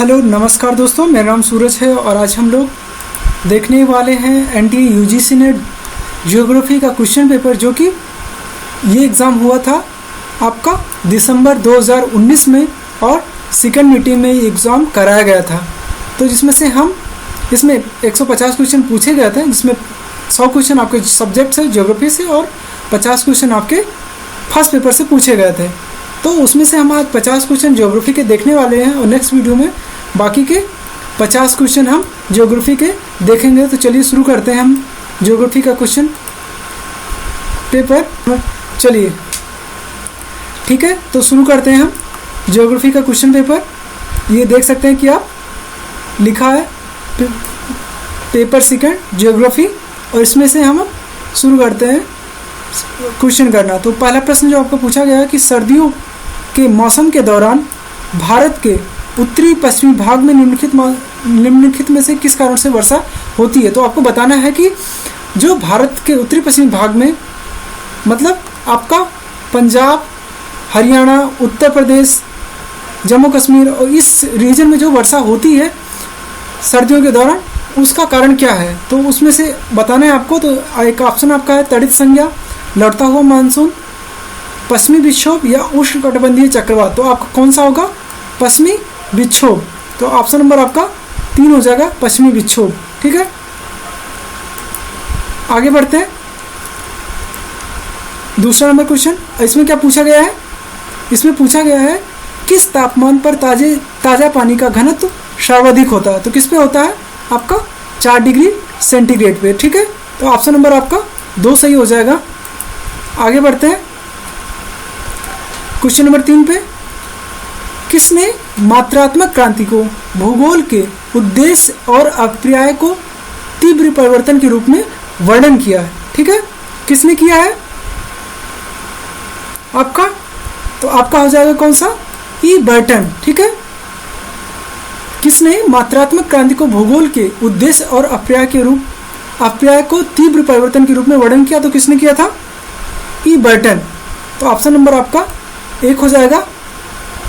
Hello नमस्कार दोस्तों, मेरा नाम सूरज है और आज हम लोग देखने वाले हैं एनटीए यूजीसी नेट ज्योग्राफी का क्वेश्चन पेपर, जो कि ये एग्ज़ाम हुआ था आपका दिसंबर 2019 में और सेकंड मीटिंग में ये एग्ज़ाम कराया गया था। तो जिसमें से हम इसमें 150 क्वेश्चन पूछे गए थे, जिसमें 100 क्वेश्चन आपके सब्जेक्ट से ज्योग्राफी से और 50 क्वेश्चन आपके फर्स्ट पेपर से पूछे गए थे। तो उसमें से हम आज 50 क्वेश्चन ज्योग्राफी के देखने वाले हैं और नेक्स्ट वीडियो में बाकी के 50 क्वेश्चन हम ज्योग्राफी के देखेंगे। तो चलिए शुरू करते हैं हम ज्योग्राफी का क्वेश्चन पेपर। चलिए ठीक है, तो शुरू करते हैं हम ज्योग्राफी का क्वेश्चन पेपर। ये देख सकते हैं कि आप लिखा है पेपर सेकंड ज्योग्राफी, और इसमें से हम शुरू करते हैं क्वेश्चन करना। तो पहला प्रश्न जो आपको पूछा गया है कि सर्दियों के मौसम के दौरान भारत के उत्तरी पश्चिमी भाग में निम्नलिखित में से किस कारण से वर्षा होती है। तो आपको बताना है कि जो भारत के उत्तरी पश्चिमी भाग में, मतलब आपका पंजाब, हरियाणा, उत्तर प्रदेश, जम्मू कश्मीर और इस रीजन में जो वर्षा होती है सर्दियों के दौरान, उसका कारण क्या है। तो उसमें से बताना है आपको। तो एक ऑप्शन आपका है तड़ित संज्ञा, लौटता हुआ मानसून, पश्चिमी विक्षोभ या उष्णकटिबंधीय चक्रवात। तो आपका कौन सा होगा? पश्चिमी विक्षोभ। तो ऑप्शन नंबर आपका 3 हो जाएगा, पश्चिमी विक्षोभ। ठीक है, आगे बढ़ते हैं। दूसरा नंबर क्वेश्चन, इसमें क्या पूछा गया है? इसमें पूछा गया है किस तापमान पर ताज़ा पानी का घनत्व सर्वाधिक होता है। तो किस पे होता है? आपका 4 डिग्री सेंटीग्रेड पे। ठीक है, तो ऑप्शन नंबर आपका 2 सही हो जाएगा। आगे बढ़ते हैं क्वेश्चन नंबर 3 पे। किसने मात्रात्मक क्रांति को भूगोल के उद्देश्य और अभिप्राय को तीव्र परिवर्तन के रूप में वर्णन किया है? ठीक है, किसने किया है आपका? तो आपका हो जाएगा कौन सा? ई बर्टन। ठीक है, किसने मात्रात्मक क्रांति को भूगोल के उद्देश्य और अभिप्राय को तीव्र परिवर्तन के रूप में वर्णन किया? तो किसने किया था? ई बर्टन। तो ऑप्शन नंबर आपका 1 हो जाएगा।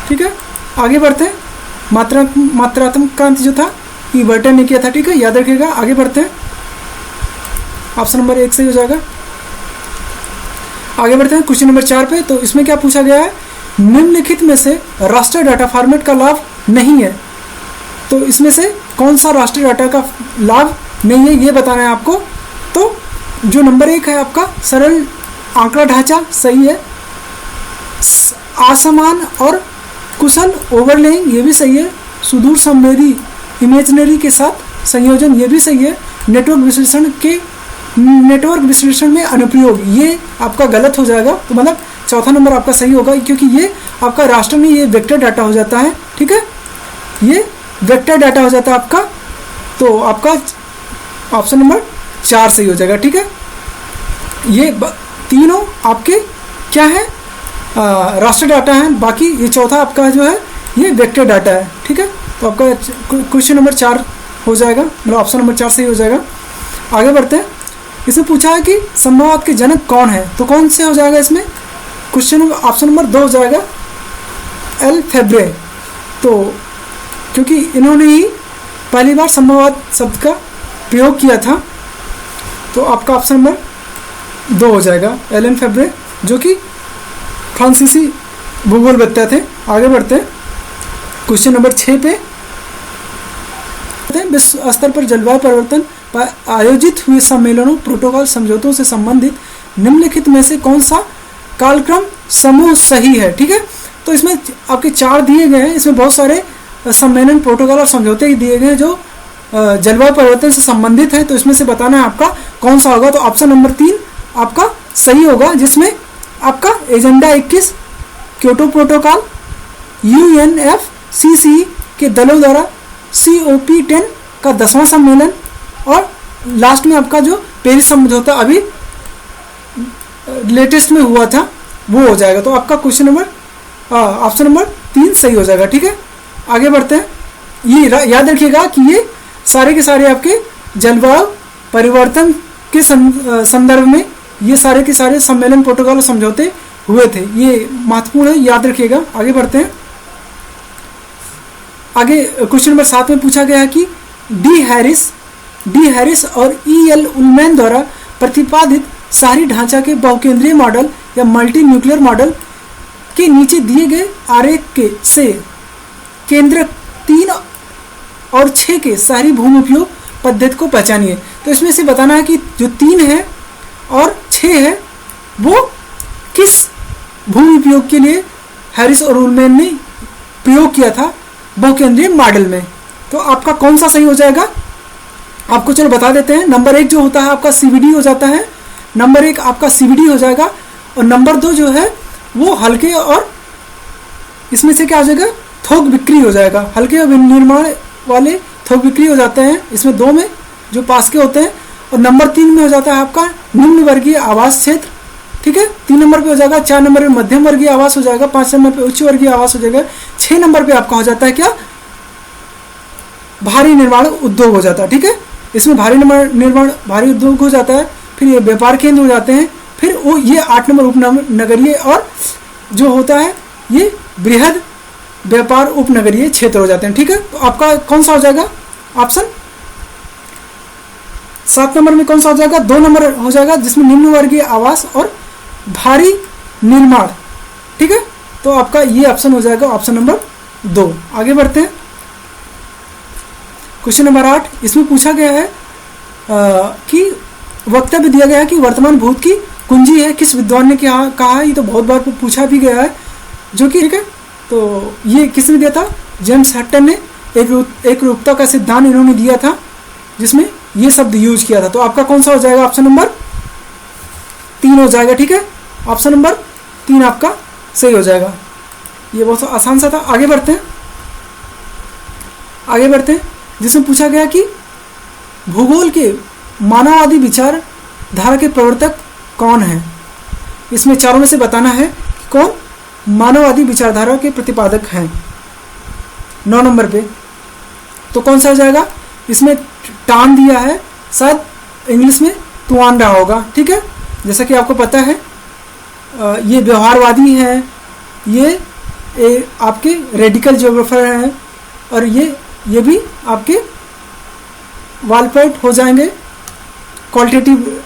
ठीक है, आगे बढ़ते हैं। मात्रात्मक क्रांति जो था ई बर्टन ने किया था। ठीक है, याद रखिएगा। आगे बढ़ते हैं, ऑप्शन नंबर 1 सही हो जाएगा। आगे बढ़ते हैं क्वेश्चन नंबर 4 पे। तो इसमें क्या पूछा गया है? निम्नलिखित में से राष्ट्रीय डाटा फॉर्मेट का लाभ नहीं है। तो इसमें से कौन सा राष्ट्रीय डाटा का लाभ नहीं है, ये बताना है आपको। तो जो नंबर 1 है आपका सरल आंकड़ा ढांचा, सही है। असमान और कुशल ओवरलेइंग, ये भी सही है। सुदूर संवेदी इमेजनरी के साथ संयोजन, ये भी सही है। नेटवर्क विश्लेषण में अनुप्रयोग, ये आपका गलत हो जाएगा। तो मतलब चौथा नंबर आपका सही होगा, क्योंकि ये आपका राष्ट्र में ये वेक्टर डाटा हो जाता है। ठीक है, ये वेक्टर डाटा हो जाता है आपका। तो आपका ऑप्शन नंबर 4 सही हो जाएगा। ठीक है, ये तीनों आपके क्या है? राष्ट्र डाटा है। बाकी ये चौथा आपका जो है ये वेक्टर डाटा है। ठीक है, तो आपका क्वेश्चन नंबर 4 हो जाएगा, मतलब ऑप्शन नंबर 4 सही हो जाएगा। आगे बढ़ते हैं। इसमें पूछा है कि संभववाद के जनक कौन है। तो कौन से हो जाएगा इसमें? क्वेश्चन ऑप्शन नंबर 2 हो जाएगा, एल फेब्रे। तो क्योंकि इन्होंने ही पहली बार संभववाद शब्द का प्रयोग किया था, तो आपका ऑप्शन नंबर 2 हो जाएगा, एलन फेब्रे, जो कि फ्रांसीसी भूगोलवेत्ता थे। आगे बढ़ते हैं क्वेश्चन नंबर 6 पे। विश्व स्तर पर जलवायु परिवर्तन पर आयोजित हुए सम्मेलनों, प्रोटोकॉल, समझौतों से संबंधित निम्नलिखित में से कौन सा कालक्रम समूह सही है? ठीक है, तो इसमें आपके 4 दिए गए हैं। इसमें बहुत सारे सम्मेलन, प्रोटोकॉल और समझौते दिए गए हैं जो जलवायु परिवर्तन से संबंधित है। तो इसमें से बताना है आपका कौन सा होगा। तो ऑप्शन नंबर 3 आपका सही होगा, जिसमें आपका एजेंडा 21, क्योटो प्रोटोकॉल, UNFCCC के दलों द्वारा COP10 का 10वां सम्मेलन, और लास्ट में आपका जो पेरिस समझौता अभी लेटेस्ट में हुआ था, वो हो जाएगा। तो आपका क्वेश्चन नंबर ऑप्शन नंबर 3 सही हो जाएगा। ठीक है, आगे बढ़ते हैं। ये याद रखिएगा कि ये सारे के सारे आपके जलवायु परिवर्तन के संदर्भ में ये सारे के सारे सम्मेलन, प्रोटोकॉल और समझौते हुए थे। ये महत्वपूर्ण है, याद रखिएगा। आगे बढ़ते हैं। आगे क्वेश्चन नंबर 7 में पूछा गया है कि डी हैरिस और E.L. उलमैन द्वारा प्रतिपादित शहरी ढांचा के बहुकेंद्रीय मॉडल या मल्टी न्यूक्लियर मॉडल के नीचे दिए गए आरेख के से केंद्र 3 और 6 के शहरी भूमि उपयोग पद्धति को पहचानिए। तो इसमें से बताना है कि जो 3 है और 6 है वो किस भूमि उपयोग के लिए हैरिस और उलमैन ने प्रयोग किया था बहुकेंद्रीय मॉडल में। तो आपका कौन सा सही हो जाएगा आपको चलो बता देते हैं। नंबर 1 जो होता है आपका CBD हो जाता है, नंबर 1 आपका CBD हो जाएगा, और नंबर 2 जो है वो हल्के और इसमें से क्या हो जाएगा थोक बिक्री हो जाएगा। हल्के और निर्माण वाले थोक बिक्री हो जाते हैं इसमें 2 में जो पास के होते हैं, और नंबर 3 में हो जाता है आपका निम्न वर्गीय आवास क्षेत्र, ठीक है। 3 नंबर पे हो जाएगा, 4 नंबर पे मध्यम वर्गीय आवास हो जाएगा, 5 नंबर पे उच्च वर्गीय आवास हो जाएगा, 6 नंबर पे आपका हो जाता है क्या भारी निर्माण उद्योग हो जाता है, ठीक है। इसमें भारी उद्योग हो जाता है, फिर ये व्यापार केंद्र हो जाते हैं, फिर वो ये 8 नंबर उपनगरीय और जो होता है ये बृहद व्यापार उपनगरीय क्षेत्र हो जाते हैं, ठीक है। तो आपका कौन सा हो जाएगा ऑप्शन 7 नंबर में कौन सा हो जाएगा 2 नंबर हो जाएगा जिसमें निम्न वर्गीय आवास और भारी निर्माण, ठीक है। तो आपका ये ऑप्शन हो जाएगा ऑप्शन नंबर 2। आगे बढ़ते हैं क्वेश्चन नंबर 8। इसमें पूछा गया है कि वक्तव्य दिया गया है कि वर्तमान भूत की कुंजी है किस विद्वान ने क्या कहा है। ये तो बहुत बार पूछा भी गया है जो कि ठीक है। तो ये किसने दिया था जेम्स हटन ने एक रूपता का सिद्धांत इन्होंने दिया था जिसमें ये शब्द यूज किया था। तो आपका कौन सा हो जाएगा ऑप्शन नंबर 3 हो जाएगा, ठीक है। ऑप्शन नंबर 3 आपका सही हो जाएगा। ये बहुत आसान सा था। आगे बढ़ते हैं जिसमें पूछा गया कि भूगोल के मानववादी विचारधारा के प्रवर्तक कौन है। इसमें चारों में से बताना है कि कौन मानववादी विचारधारा के प्रतिपादक हैं। 9 नंबर पे तो कौन सा हो जाएगा इसमें टान दिया है, शायद इंग्लिश में तुआन रहा होगा, ठीक है। जैसा कि आपको पता है ये व्यवहारवादी हैं, ये आपके रेडिकल जियोग्राफर हैं, और ये भी आपके वालपोर्ट हो जाएंगे क्वालिटेटिव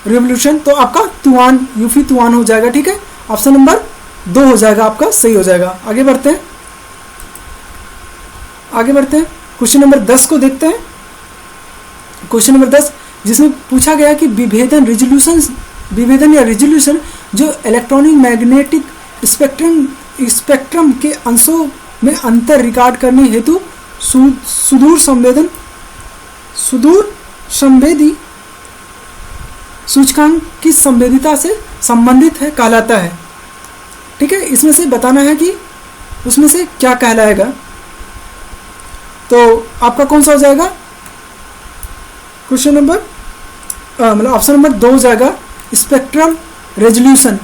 रिवोल्यूशन। तो आपका तुआन यूफी तुआन हो जाएगा, ठीक है। ऑप्शन नंबर 2 हो जाएगा आपका सही हो जाएगा। आगे बढ़ते हैं क्वेश्चन नंबर 10 को देखते हैं। क्वेश्चन नंबर 10 जिसमें पूछा गया कि विभेदन या रिजोल्यूशन जो इलेक्ट्रॉनिक मैग्नेटिक स्पेक्ट्रम के अंशों में अंतर रिकॉर्ड करने हेतु सुदूर संवेदी सूचकांक की संवेदिता से संबंधित है कहलाता है, ठीक है। इसमें से बताना है कि उसमें से क्या कहलाएगा। तो आपका कौन सा हो जाएगा क्वेश्चन नंबर मतलब ऑप्शन नंबर 2 हो जाएगा स्पेक्ट्रल रेजोल्यूशन।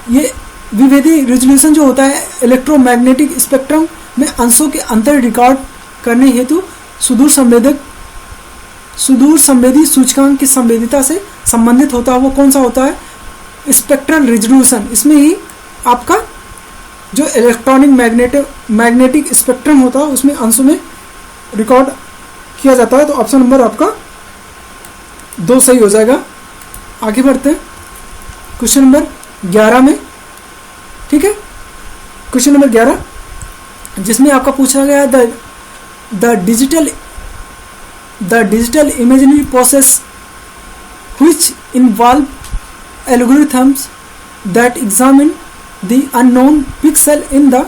ये विभेदी रेजोल्यूशन जो होता है इलेक्ट्रोमैग्नेटिक स्पेक्ट्रम में अंशों के अंतर रिकॉर्ड करने हेतु सुदूर संवेदी सूचकांक की संवेदिता से संबंधित होता है। वो कौन सा होता है स्पेक्ट्रल रेजोल्यूशन। इसमें ही आपका जो इलेक्ट्रॉनिक मैग्नेटिक स्पेक्ट्रम होता है उसमें अंशों में रिकॉर्ड किया जाता है। तो ऑप्शन नंबर आपका 2 सही हो जाएगा। आगे बढ़ते हैं क्वेश्चन नंबर 11 में, ठीक है। क्वेश्चन नंबर 11 जिसमें आपका पूछा गया the digital imaginary process which involve algorithms that examine the unknown pixel in the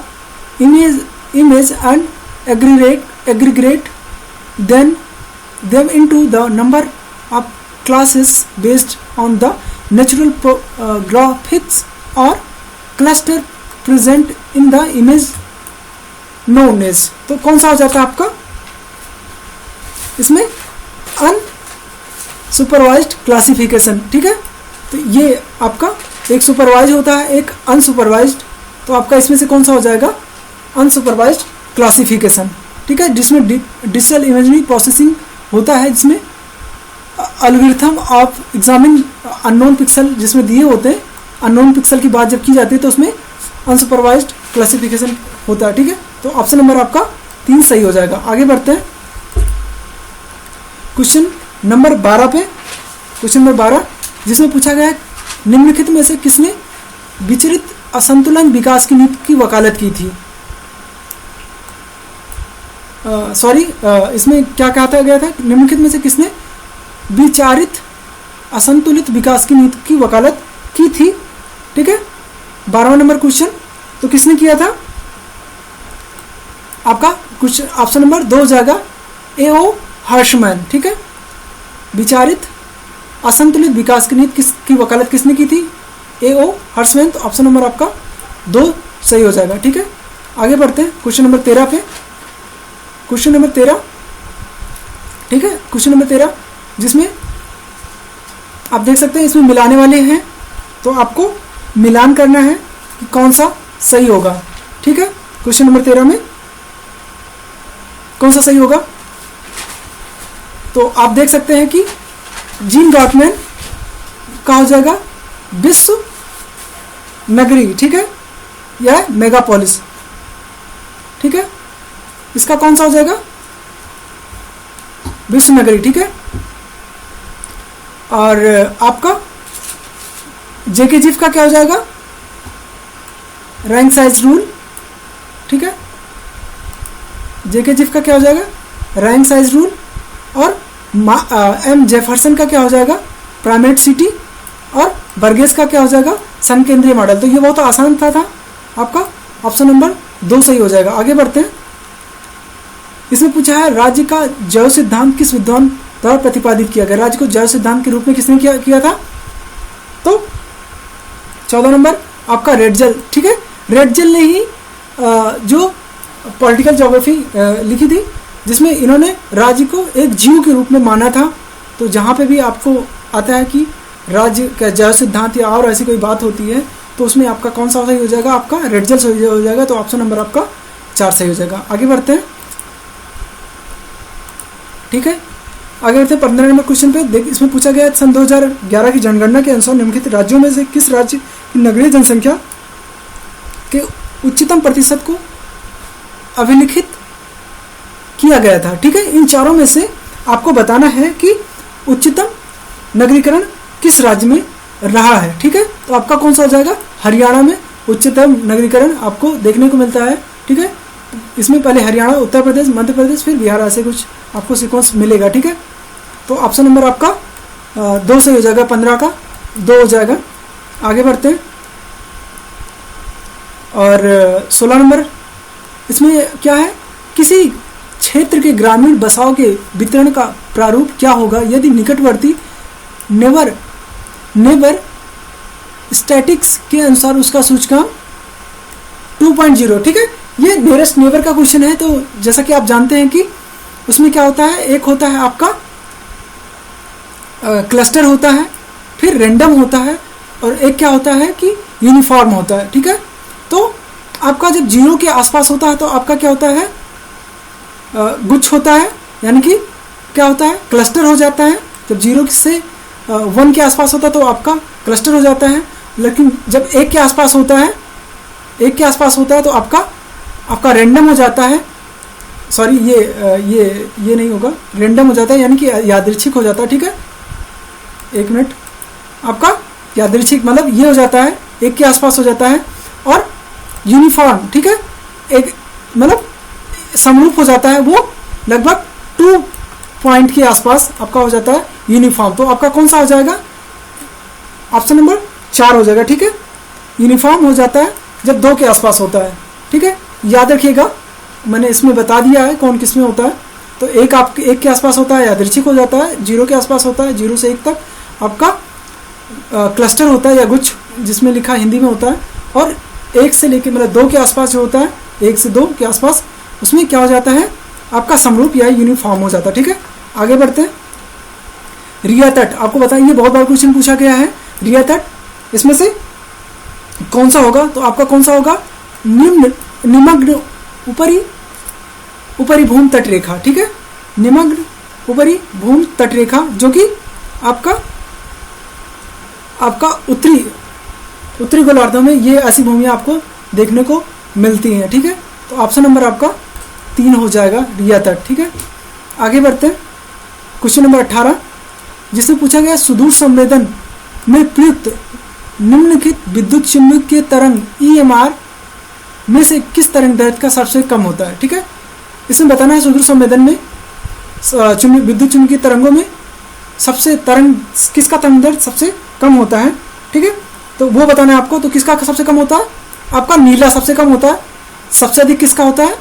image and aggregate them into the number of classes based on the natural graphics or cluster present in the image known as। तो कौन सा हो जाता है आपका इसमें unsupervised classification, ठीक है। तो ये आपका एक सुपरवाइज होता है एक अनसुपरवाइज्ड। तो आपका इसमें से कौन सा हो जाएगा अनसुपरवाइज्ड क्लासिफिकेशन, ठीक है। जिसमें डिजिटल इमेजरी प्रोसेसिंग होता है जिसमें algorithm of examine unknown pixel जिसमें दिए होते हैं। अननोन पिक्सल की बात जब की जाती है तो उसमें अनसुपरवाइज्ड क्लासिफिकेशन होता है, ठीक है। तो ऑप्शन नंबर आपका 3 सही हो जाएगा। आगे बढ़ते हैं क्वेश्चन नंबर 12 पे। क्वेश्चन नंबर 12 जिसमें पूछा गया है निम्नलिखित में से किसने विचरित असंतुलन विकास की नीति की वकालत की थी। इसमें क्या कहा गया था, निम्नलिखित में से किसने विचारित असंतुलित विकास की नीति की वकालत की थी। ठीक है, 12वां नंबर क्वेश्चन तो किसने किया था, आपका क्वेश्चन ऑप्शन नंबर 2 हो जाएगा A.O. हर्शमैन। ठीक है, विचारित असंतुलित विकास की नीति की वकालत किसने की थी, A.O. हर्शमैन। तो ऑप्शन नंबर आपका 2 सही हो जाएगा। ठीक है, आगे बढ़ते हैं क्वेश्चन नंबर 13 पे। क्वेश्चन नंबर 13, ठीक है, क्वेश्चन नंबर 13 जिसमें आप देख सकते हैं इसमें मिलाने वाले हैं, तो आपको मिलान करना है कि कौन सा सही होगा। ठीक है, क्वेश्चन नंबर 13 में कौन सा सही होगा, तो आप देख सकते हैं कि जीन गॉटमैन का हो जाएगा विश्व नगरी। ठीक है, या मेगापोलिस। ठीक है, इसका कौन सा हो जाएगा, विश्व नगरी। ठीक है, और आपका जेके जिफ का क्या हो जाएगा, रैंक साइज रूल। ठीक है, जेके जिफ का क्या हो जाएगा, रैंक साइज रूल। और एम जेफरसन का क्या हो जाएगा, प्राइमेट सिटी। और बर्गेस का क्या हो जाएगा, संकेंद्रीय मॉडल। तो ये बहुत आसान था आपका ऑप्शन नंबर 2 सही हो जाएगा। आगे बढ़ते हैं, इसमें पूछा है राज्य का जैव सिद्धांत किस विद्वान द्वारा प्रतिपादित किया गया। राज्य को जैव सिद्धांत के रूप में किसने किया था, तो 14 नंबर आपका रेडजल। ठीक है, रेडजल ने ही जो पॉलिटिकल ज्योग्राफी लिखी थी, जिसमें इन्होंने राज्य को एक जीव के रूप में माना था। तो जहाँ पे भी आपको आता है कि राज्य का जैव सिद्धांत या और ऐसी कोई बात होती है, तो उसमें आपका कौन सा सही हो जाएगा, आपका रेडजल सही हो जाएगा। तो ऑप्शन नंबर आपका 4 सही हो जाएगा। आगे बढ़ते हैं, ठीक है, आगे बढ़ते हैं 15 नंबर क्वेश्चन पे। देख, इसमें पूछा गया सन 2011 की जनगणना के अनुसार निम्नलिखित राज्यों में से किस राज्य की नगरीय जनसंख्या के उच्चतम प्रतिशत को अभिलिखित किया गया था। ठीक है, इन चारों में से आपको बताना है कि उच्चतम नगरीकरण किस राज्य में रहा है। ठीक है, तो आपका कौन सा हो जाएगा, हरियाणा में उच्चतम नगरीकरण आपको देखने को मिलता है। ठीक है, इसमें पहले हरियाणा, उत्तर प्रदेश, मध्य प्रदेश, फिर बिहार, ऐसे कुछ आपको सीक्वेंस मिलेगा। ठीक है, तो ऑप्शन नंबर आपका 2 सही हो जाएगा, 15 का 2 हो जाएगा। आगे बढ़ते हैं, और 16 नंबर इसमें क्या है, किसी क्षेत्र के ग्रामीण बसाव के वितरण का प्रारूप क्या होगा यदि निकटवर्ती नेबर स्टैटिक्स के अनुसार उसका सूचकांक 2.0। ठीक है, ये नियरेस्ट नेबर का क्वेश्चन है। तो जैसा कि आप जानते हैं कि उसमें क्या होता है, एक होता है आपका क्लस्टर होता है, फिर रैंडम होता है, और एक क्या होता है कि यूनिफॉर्म होता है। ठीक है, तो आपका जब 0 के आसपास होता है तो आपका क्या होता है, गुच्छ होता है, यानी कि क्या होता है, क्लस्टर हो जाता है। जब 0 से 1 के आसपास होता है तो आपका क्लस्टर हो जाता है। लेकिन जब 1 के आसपास होता है, 1 के आसपास होता है तो आपका रैंडम हो जाता है। सॉरी, ये नहीं होगा, रैंडम हो जाता है, यानी कि यादृच्छिक हो जाता है। ठीक है, 1 मिनट, आपका यादृच्छिक मतलब ये हो जाता है, 1 के आसपास हो जाता है। और यूनिफॉर्म, ठीक है, एक मतलब समरूप हो जाता है, वो लगभग 2 पॉइंट के आसपास आपका हो जाता है यूनिफॉर्म। तो आपका कौन सा हो जाएगा, ऑप्शन नंबर 4 हो जाएगा। ठीक है, यूनिफॉर्म हो जाता है जब 2 के आसपास होता है। ठीक है, याद रखिएगा, मैंने इसमें बता दिया है कौन किस में होता है। तो आपके 1 के आसपास होता है यादृच्छिक हो जाता है, 0 के आसपास होता है, 0 से 1 तक आपका क्लस्टर होता है या गुच्छ, जिसमें लिखा हिंदी में होता है। और 1 से लेकर मतलब 2 के आसपास जो होता है, 1 से 2 के आसपास, उसमें क्या हो जाता है, आपका समरूप या यूनिफॉर्म हो जाता है। ठीक है, आगे बढ़ते हैं, रिया तट आपको बताइए, बहुत बार क्वेश्चन पूछा गया है। रिया तट, इसमें से कौन सा होगा, तो आपका कौन सा होगा, निमग्न ऊपरी भूमि तट रेखा। ठीक है, निमग्न ऊपरी भूमि तट रेखा, जो कि आपका उत्तरी गोलार्धों में ये ऐसी भूमियां आपको देखने को मिलती हैं। ठीक है, तो ऑप्शन नंबर आपका 3 हो जाएगा रिया तट। ठीक है, आगे बढ़ते हैं। क्वेश्चन नंबर 18 जिसमें पूछा गया सुदूर संवेदन में प्रयुक्त निम्नलिखित विद्युत चुम्बकीय तरंग EMR में से किस तरंग दैर्ध्य का सबसे कम होता है। ठीक है, इसमें बताना है सुदूर संवेदन में विद्युत चुम्बकीय तरंगों में सबसे तरंग किसका तरंग दैर्ध्य सबसे कम होता है। ठीक है, तो वो बताना है आपको। तो किसका सबसे कम होता है, आपका नीला सबसे कम होता है। सबसे अधिक किसका होता है,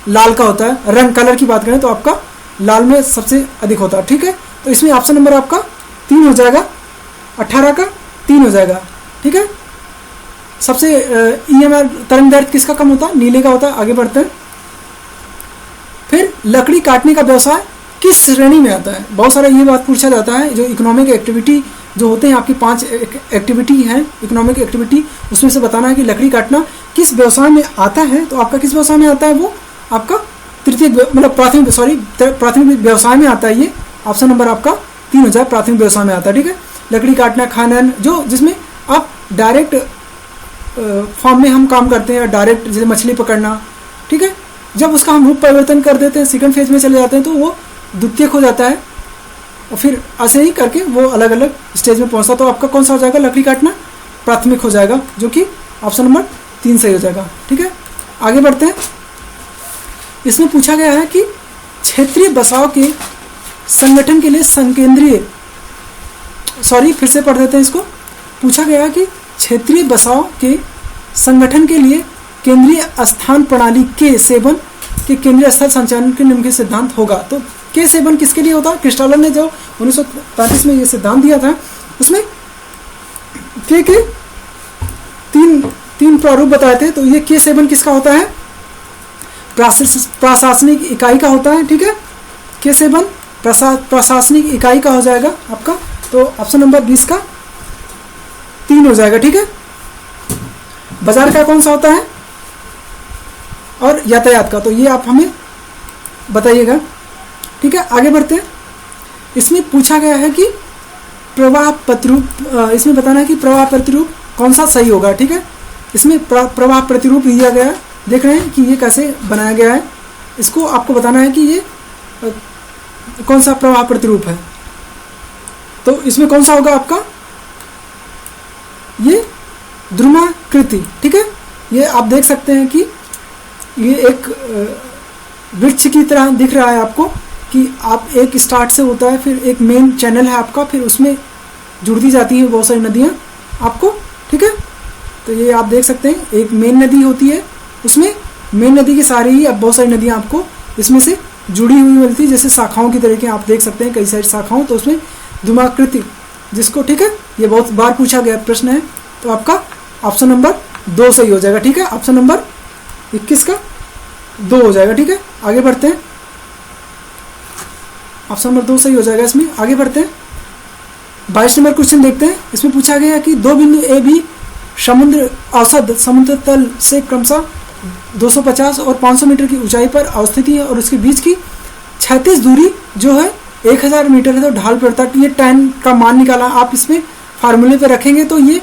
लाल का होता है। रंग कलर की बात करें तो आपका लाल में सबसे अधिक होता है। ठीक है, तो इसमें ऑप्शन नंबर आपका 3 हो जाएगा, 18 का 3 हो जाएगा। ठीक है, सबसे EMR तरंग दैर्ध्य किसका कम होता है, नीले का होता है। आगे बढ़ते हैं। फिर लकड़ी काटने का व्यवसाय किस श्रेणी में आता है। बहुत सारा ये बात पूछा जाता है। जो इकोनॉमिक एक्टिविटी जो होते हैं आपकी 5 एक्टिविटी हैं इकोनॉमिक एक्टिविटी, उसमें से बताना है कि लकड़ी काटना किस व्यवसाय में आता है। तो आपका किस व्यवसाय में आता है, वो आपका तृतीय मतलब प्राथमिक व्यवसाय में आता है। ये ऑप्शन नंबर आपका 3 हो जाए, प्राथमिक व्यवसाय में आता है। ठीक है, लकड़ी काटना, खनन, जो जिसमें आप डायरेक्ट फार्म में हम काम करते हैं, डायरेक्ट जैसे मछली पकड़ना। ठीक है, जब उसका हम रूप परिवर्तन कर देते हैं, सेकंड फेज में चले जाते हैं, तो वो द्वितीयक हो जाता है और फिर ऐसे ही करके वो अलग अलग स्टेज में पहुंचता। तो आपका कौन सा हो जाएगा, लकड़ी काटना प्राथमिक हो जाएगा, जो कि ऑप्शन नंबर 3 सही हो जाएगा। ठीक है, आगे बढ़ते हैं। इसमें पूछा गया है कि क्षेत्रीय बसाव के संगठन के लिए फिर से पढ़ देते हैं इसको। पूछा गया है कि क्षेत्रीय बसाव के संगठन के लिए केंद्रीय स्थान प्रणाली के सेवन के केंद्रीय स्थल संचालन के निम्नलिखित सिद्धांत होगा। तो के सेवन किसके लिए होता है, क्रिस्टालन ने जो 1935 में ये सिद्धांत दिया था, उसमें के तीन प्रारूप बताए थे। तो ये के सेवन किसका होता है, प्रशासनिक इकाई का होता है। ठीक है, के सेवन प्रशासनिक इकाई का हो जाएगा आपका। तो ऑप्शन नंबर 20 का 3 हो जाएगा। ठीक है, बाजार का कौन सा होता है और यातायात का, तो ये आप हमें बताइएगा। ठीक है, आगे बढ़ते हैं। इसमें पूछा गया है कि प्रवाह प्रतिरूप, इसमें बताना है कि प्रवाह प्रतिरूप कौन सा सही होगा। ठीक है, इसमें प्रवाह प्रतिरूप दिया गया है, देख रहे हैं कि ये कैसे बनाया गया है। इसको आपको बताना है कि ये कौन सा प्रवाह प्रतिरूप है। तो इसमें कौन सा होगा आपका, ये ध्रुवाकृति। ठीक है, ये आप देख सकते हैं कि ये एक वृक्ष की तरह दिख रहा है आपको, कि आप एक स्टार्ट से होता है, फिर एक मेन चैनल है आपका, फिर उसमें जुड़ती जाती हैं बहुत सारी नदियाँ आपको। ठीक है, तो ये आप देख सकते हैं एक मेन नदी होती है, उसमें मेन नदी की सारी ही अब बहुत सारी नदियाँ आपको इसमें से जुड़ी हुई मिलती है, जैसे शाखाओं की तरीके आप देख सकते हैं कई सारी शाखाओं। तो उसमें ध्रुवाकृति जिसको, ठीक है, ये बहुत बार पूछा गया प्रश्न है। तो आपका ऑप्शन नंबर 2 सही हो जाएगा। ठीक है, ऑप्शन नंबर 21 का 2 हो जाएगा। ठीक है, आगे बढ़ते हैं। ऑप्शन नंबर 2 सही हो जाएगा इसमें। आगे बढ़ते हैं, 22 नंबर क्वेश्चन देखते हैं। इसमें पूछा गया कि 2 बिंदु ए बी समुद्र औसत समुद्र तल से क्रमशः 250 और 500 मीटर की ऊंचाई पर अवस्थित है और उसके बीच की 36 दूरी जो है 1000 मीटर है। तो ढाल पड़ता है, ये tan का मान निकाला आप इसमें फार्मूले पे रखेंगे तो ये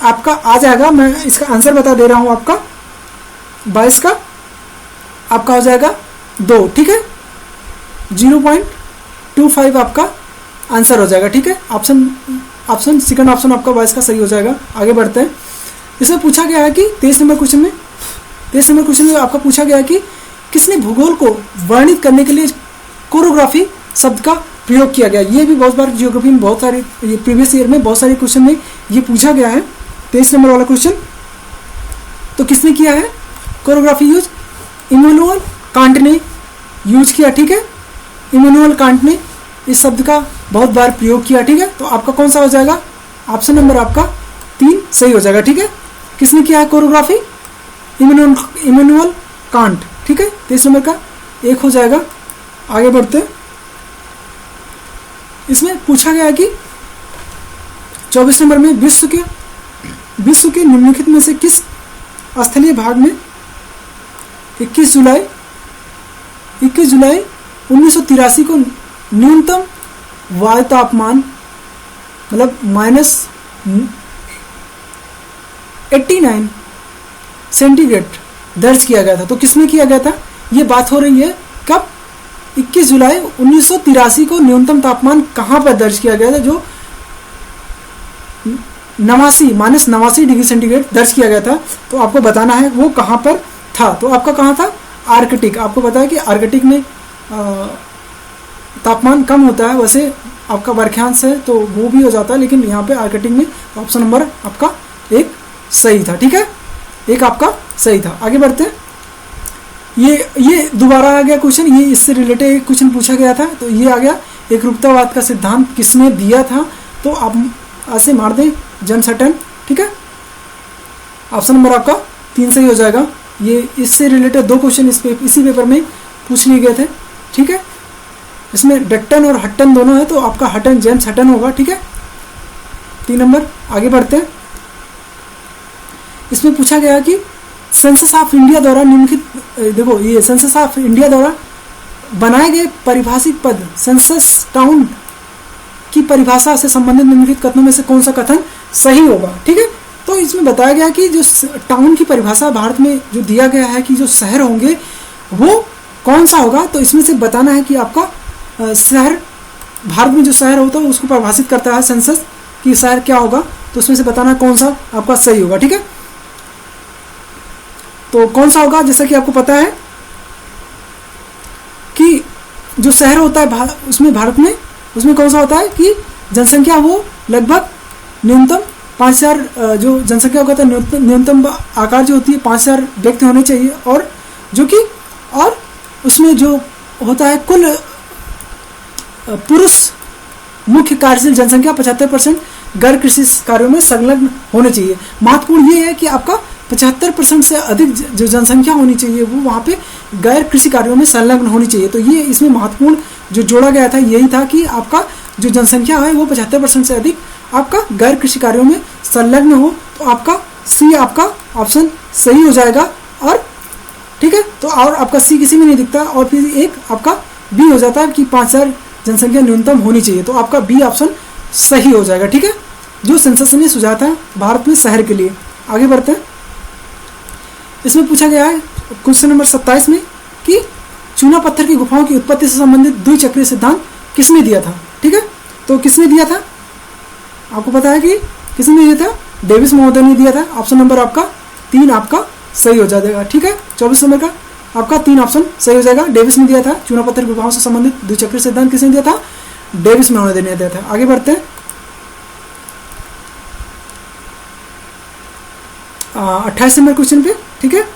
आपका आ जाएगा। मैं इसका आंसर बता दे रहा हूँ, आपका 22 का आपका हो जाएगा 2। ठीक है, 0.25 आपका आंसर हो जाएगा। ठीक है, ऑप्शन सेकंड ऑप्शन आपका 22 का सही हो जाएगा। आगे बढ़ते हैं। इसमें पूछा गया है कि 23 नंबर क्वेश्चन में आपका पूछा गया है कि किसने भूगोल को वर्णित करने के लिए कोरियोग्राफी शब्द का प्रयोग किया गया। ये भी बहुत बार जियोग्राफी में बहुत सारे, ये प्रीवियस ईयर में बहुत सारे क्वेश्चन में ये पूछा गया है। 23 नंबर वाला क्वेश्चन, तो किसने किया है कोरियोग्राफी यूज, इमैनुअल कांट ने यूज किया। ठीक है, इमैनुअल कांट ने इस शब्द का बहुत बार प्रयोग किया। ठीक है, तो आपका कौन सा हो जाएगा, ऑप्शन नंबर आपका 3 सही हो जाएगा। ठीक है, किसने किया है कोरियोग्राफी, इमैनुअल कांट। ठीक है, 23 नंबर का 1 हो जाएगा। आगे बढ़ते हैं। इसमें पूछा गया है कि 24 नंबर में विश्व के निम्नलिखित में से किस स्थलीय भाग में 21 जुलाई 1983 को न्यूनतम वायु तापमान मतलब -89 सेंटीग्रेड दर्ज किया गया था। तो किसमें किया गया था, ये बात हो रही है कब, 21 जुलाई 1983 को न्यूनतम तापमान कहाँ पर दर्ज किया गया था, जो 89 डिग्री सेंटीग्रेड दर्ज किया गया था। तो आपको बताना है वो कहाँ पर था। तो आपका कहाँ था, आर्कटिक। आपको पता है कि आर्कटिक में तापमान कम होता है, वैसे आपका बरख्यांश है तो वो भी हो जाता है, लेकिन यहाँ पे आर्कटिक में ऑप्शन नंबर आपका एक सही था। ठीक है, एक आपका सही था। आगे बढ़ते हैं। ये दोबारा आ गया क्वेश्चन, ये इससे रिलेटेड एक क्वेश्चन पूछा गया था। तो ये आ गया, एकरूपतावाद का सिद्धांत किसने दिया था। तो आप ऐसे मार दें, जेम्स हटन। ठीक है, ऑप्शन नंबर आपका 3 सही हो जाएगा। ये इससे रिलेटेड 2 क्वेश्चन इसी पेपर में पूछ लिए गए थे। ठीक है, इसमें डट्टन और हट्टन दोनों है, तो आपका हटन, जेम्स हटन होगा। ठीक है, 3 नंबर। आगे बढ़ते हैं। इसमें पूछा गया कि सेंसस ऑफ इंडिया द्वारा निम्नलिखित, देखो ये सेंसस ऑफ इंडिया द्वारा बनाए गए परिभाषित पद सेंसस टाउन की परिभाषा से संबंधित निम्नलिखित कथनों में से कौन सा कथन सही होगा। ठीक है, तो इसमें बताया गया कि जो टाउन की परिभाषा भारत में जो दिया गया है कि जो शहर होंगे वो कौन सा होगा। तो इसमें से बताना है कि आपका शहर, भारत में जो शहर होता है उसको परिभाषित करता है सेंसस कि शहर क्या होगा। तो उसमें से बताना कौन सा आपका सही होगा। ठीक है, तो कौन सा होगा, जैसा कि आपको पता है कि जो शहर होता है उसमें भारत में, उसमें कौन सा होता है कि जनसंख्या वो लगभग न्यूनतम 5000, जो जनसंख्या होता है न्यूनतम आकार जो होती है 5000 व्यक्ति होने चाहिए, और जो कि और उसमें जो होता है कुल पुरुष मुख्य कार्यशील जनसंख्या 75% गैर कृषि कार्यों में संलग्न होने चाहिए। महत्वपूर्ण ये है कि आपका 75% से अधिक जो जनसंख्या होनी चाहिए वो वहाँ पे गैर कृषि कार्यों में संलग्न होनी चाहिए। तो ये इसमें महत्वपूर्ण जो जोड़ा गया था यही था कि आपका जो जनसंख्या है वो 75% से अधिक आपका गैर कृषि कार्यों में संलग्न हो। तो आपका सी आपका ऑप्शन सही हो जाएगा। और ठीक है, तो और आपका सी किसी में नहीं दिखता, और फिर एक आपका बी हो जाता है कि 5000 जनसंख्या न्यूनतम होनी चाहिए। तो आपका बी ऑप्शन सही हो जाएगा। ठीक है, जो सेंसस ने सुझाया था भारत में शहर के लिए। आगे बढ़ते हैं। इसमें पूछा गया है क्वेश्चन नंबर 27 में कि चूना पत्थर की गुफाओं की उत्पत्ति से संबंधित द्विचक्रीय सिद्धांत किसने दिया था। ठीक है, तो किसने दिया था, आपको पता है कि किसने दिया था, डेविस महोदय ने दिया था। ऑप्शन नंबर आपका 3 आपका सही हो जाएगा। ठीक है, 24 नंबर का आपका 3 ऑप्शन सही हो जाएगा। डेविस ने दिया था। चूना पत्थर की गुफाओं से संबंधित द्विचक्रीय सिद्धांत किसने दिया था, डेविस महोदय ने दिया था। आगे बढ़ते हैं। 28 नंबर क्वेश्चन पे। ठीक है,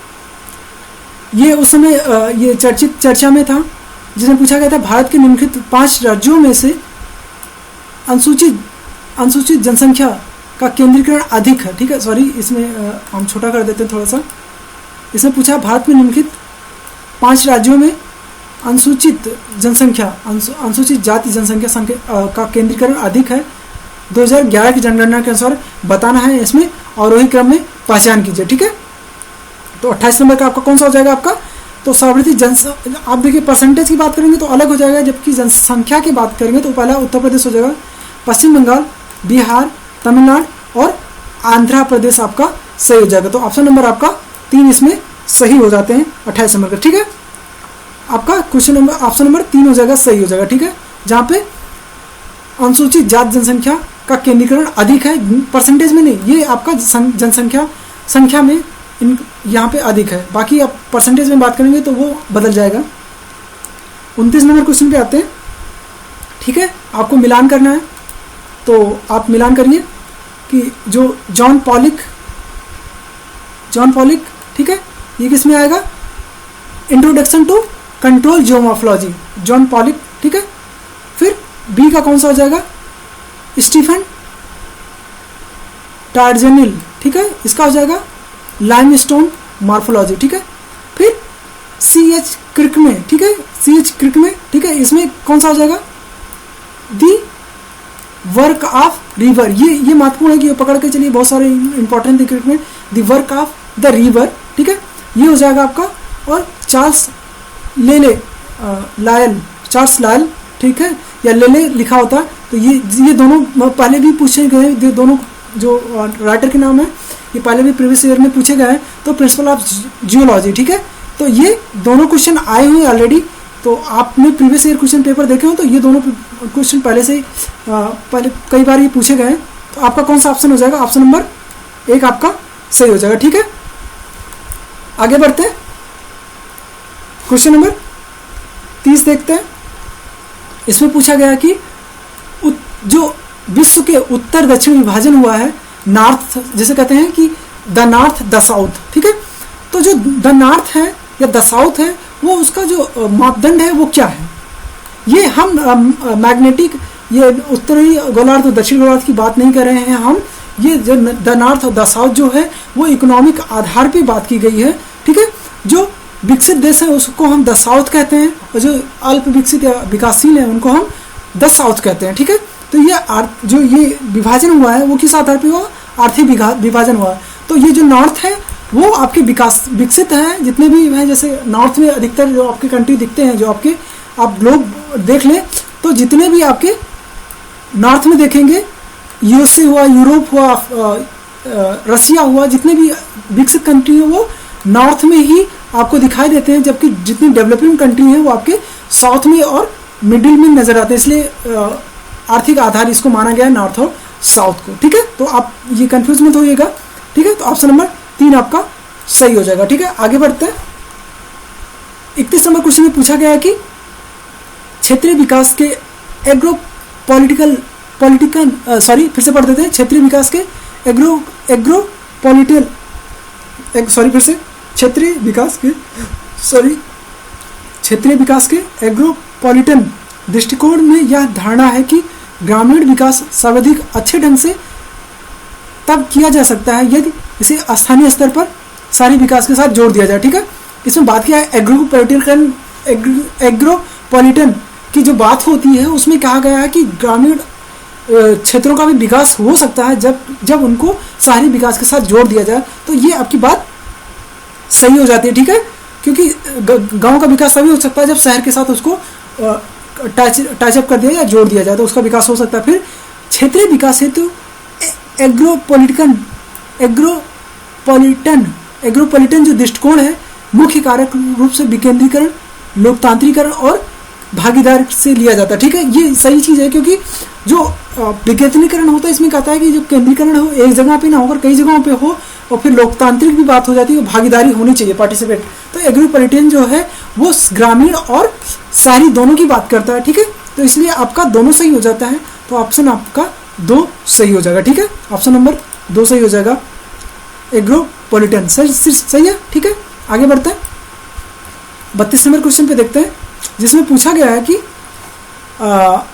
ये उस समय ये चर्चा में था, जिसमें पूछा गया था भारत के निम्नलिखित 5 राज्यों में से अनुसूचित जनसंख्या का केंद्रीकरण अधिक है। ठीक है, सॉरी इसमें हम छोटा कर देते हैं थोड़ा सा। इसमें पूछा भारत में निम्नलिखित 5 राज्यों में अनुसूचित जाति जनसंख्या का केंद्रीकरण अधिक है। 2011 की जनगणना के अनुसार बताना है इसमें, और वही क्रम में पहचान कीजिए। ठीक है, तो 28 नंबर का आपका कौन सा हो जाएगा आपका, तो सर्वाधिक आप देखिए परसेंटेज की बात करेंगे तो अलग हो जाएगा, जबकि जनसंख्या की बात करेंगे तो पहला उत्तर प्रदेश हो जाएगा, पश्चिम बंगाल, बिहार, तमिलनाडु और आंध्र प्रदेश आपका सही हो जाएगा। तो ऑप्शन नंबर आपका 3 इसमें सही हो जाते हैं 28 नंबर का। ठीक है, आपका क्वेश्चन नंबर ऑप्शन नंबर 3 हो जाएगा, सही हो जाएगा। ठीक है, जहाँ पे अनुसूचित जाति जनसंख्या का केंद्रीकरण अधिक है, परसेंटेज में नहीं, ये आपका संख्या में यहाँ पे अधिक है। बाकी आप परसेंटेज में बात करेंगे तो वो बदल जाएगा। 29 नंबर क्वेश्चन पे आते हैं। ठीक है, आपको मिलान करना है, तो आप मिलान करिए कि जो जॉन पॉलिक, ठीक है, ये किस में आएगा, introduction to control geomorphology, John Pollick. ठीक है, फिर बी का कौन सा हो जाएगा, स्टीफन टार्जेनिल। ठीक है, इसका हो जाएगा लाइमस्टोन मॉर्फोलॉजी। ठीक है, फिर C.H. क्रिकमे। ठीक है, C.H. क्रिकमे। ठीक है, इसमें कौन सा हो जाएगा, दी वर्क ऑफ रिवर। ये महत्वपूर्ण है कि ये पकड़ के चलिए, बहुत सारे इंपॉर्टेंट थे क्रिकमे, the work of the river. ठीक है, ये हो जाएगा आपका। और चार्ल्स लायल, ठीक है, या लेले लिखा होता है। तो ये दोनों पहले भी पूछे गए, ये दोनों जो राइटर के नाम है ये पहले भी प्रीवियस ईयर में पूछे गए हैं। तो प्रिंसिपल ऑफ जियोलॉजी, ठीक है, तो ये दोनों क्वेश्चन आए हुए ऑलरेडी, तो आपने प्रीवियस ईयर क्वेश्चन पेपर देखे हो तो ये दोनों क्वेश्चन पहले से ही पहले कई बार ये पूछे गए हैं। तो आपका कौन सा ऑप्शन हो जाएगा? ऑप्शन नंबर 1 आपका सही हो जाएगा। ठीक है, आगे बढ़ते हैं, क्वेश्चन नंबर 30 देखते हैं। इसमें पूछा गया कि जो विश्व के उत्तर दक्षिण विभाजन हुआ है, नॉर्थ जैसे कहते हैं कि द नॉर्थ द साउथ, ठीक है, तो जो द नॉर्थ है या द साउथ है वो उसका जो मापदंड है वो क्या है? ये हम मैग्नेटिक ये उत्तरी गोलार्ध और दक्षिण गोलार्ध की बात नहीं कर रहे हैं हम, ये जो द नॉर्थ और द साउथ जो है वो इकोनॉमिक आधार पे बात की गई है। ठीक है, जो विकसित देश है उसको हम द साउथ कहते हैं और जो अल्प विकसित या विकासशील है उनको हम द साउथ कहते हैं। ठीक है, तो ये जो ये विभाजन हुआ है वो किस आधार पे हुआ? आर्थिक विभाजन हुआ है। तो ये जो नॉर्थ है वो आपके विकसित है, जितने भी हैं, जैसे नॉर्थ में अधिकतर जो आपके कंट्री दिखते हैं, जो आपके आप ग्लोब देख लें तो जितने भी आपके नॉर्थ में देखेंगे, यूएसए हुआ, यूरोप हुआ, रसिया हुआ, जितने भी विकसित कंट्री हैं वो नॉर्थ में ही आपको दिखाई देते हैं, जबकि जितनी डेवलपिंग कंट्री हैं वो आपके साउथ में और मिडिल में नजर आते हैं। इसलिए आर्थिक आधार इसको माना गया है नॉर्थ और साउथ को। ठीक है, तो आप ये कंफ्यूज मत होइएगा। ठीक है, तो ऑप्शन नंबर 3 आपका सही हो जाएगा। ठीक है, आगे बढ़ते हैं। 31 नंबर क्वेश्चन में पूछा गया है कि क्षेत्रीय विकास के फिर से पढ़ देते हैं। क्षेत्रीय विकास के क्षेत्रीय विकास के एग्रोपॉलिटन दृष्टिकोण में यह धारणा है कि ग्रामीण विकास सर्वाधिक अच्छे ढंग से तब किया जा सकता है यदि इसे स्थानीय स्तर पर शहरी विकास के साथ जोड़ दिया जाए। ठीक है, इसमें बात किया है एग्रोपॉलिटन की जो बात होती है उसमें कहा गया है कि ग्रामीण क्षेत्रों का भी विकास हो सकता है जब उनको शहरी विकास के साथ जोड़ दिया जाए। तो ये आपकी बात सही हो जाती है। ठीक है, क्योंकि गांव का विकास तभी हो सकता है जब शहर के साथ उसको टचअप कर दिया या जोड़ दिया जाए तो उसका विकास हो सकता है। फिर क्षेत्रीय विकास हेतु एग्रोपॉलिटन जो दृष्टिकोण है मुख्य कारक रूप से विकेंद्रीकरण, लोकतांत्रिकरण और भागीदार से लिया जाता है। ठीक है, ये सही चीज़ है, क्योंकि जो विकेंद्रीकरण होता है इसमें कहता है कि जो केंद्रीकरण हो एक जगह पे ना होकर कई जगहों पे हो, और फिर लोकतांत्रिक भी बात हो जाती है, भागीदारी होनी चाहिए, पार्टिसिपेट। तो एग्रोपॉलिटन जो है वो ग्रामीण और शहरी दोनों की बात करता है। ठीक है, तो इसलिए आपका दोनों सही हो जाता है, तो ऑप्शन आपका 2 सही हो जाएगा। ठीक है, ऑप्शन नंबर 2 सही हो जाएगा, एग्रोपॉलिटन सही है। ठीक है, आगे बढ़ते हैं। 32 नंबर क्वेश्चन पे देखते हैं, जिसमें पूछा गया है कि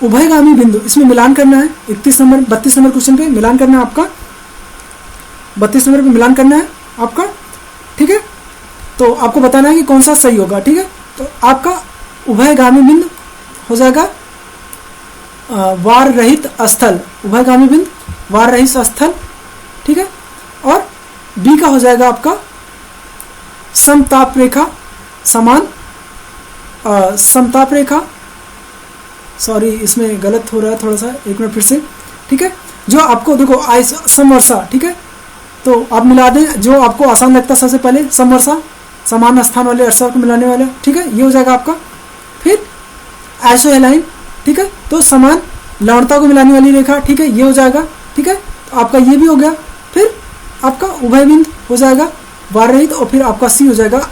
उभयगामी बिंदु, इसमें मिलान करना है। 32 नंबर क्वेश्चन पे मिलान करना है आपका, 32 नंबर पे मिलान करना है आपका। ठीक है, तो आपको बताना है कि कौन सा सही होगा। ठीक है, तो आपका उभयगामी बिंदु हो जाएगा वार रहित स्थल, उभयगामी बिंदु वार रहित स्थल। ठीक है, और बी का हो जाएगा आपका समताप रेखा, समान समताप रेखा, सॉरी इसमें गलत हो रहा है थोड़ा सा, एक मिनट फिर से। ठीक है, जो आपको देखो समवर्षा। ठीक है, तो आप मिला दें जो आपको आसान लगता है। सबसे पहले समवर्षा, समान स्थान वाले अर्सा को मिलाने वाला। ठीक है, ये हो जाएगा आपका। फिर आइसोहेलाइन, ठीक है, तो समान लवणता को मिलाने वाली रेखा। ठीक है, ये हो जाएगा। ठीक है, तो आपका ये भी हो गया। फिर आपका उभय बिंदु हो जाएगा वार रहित, और फिर आपका सी हो जाएगा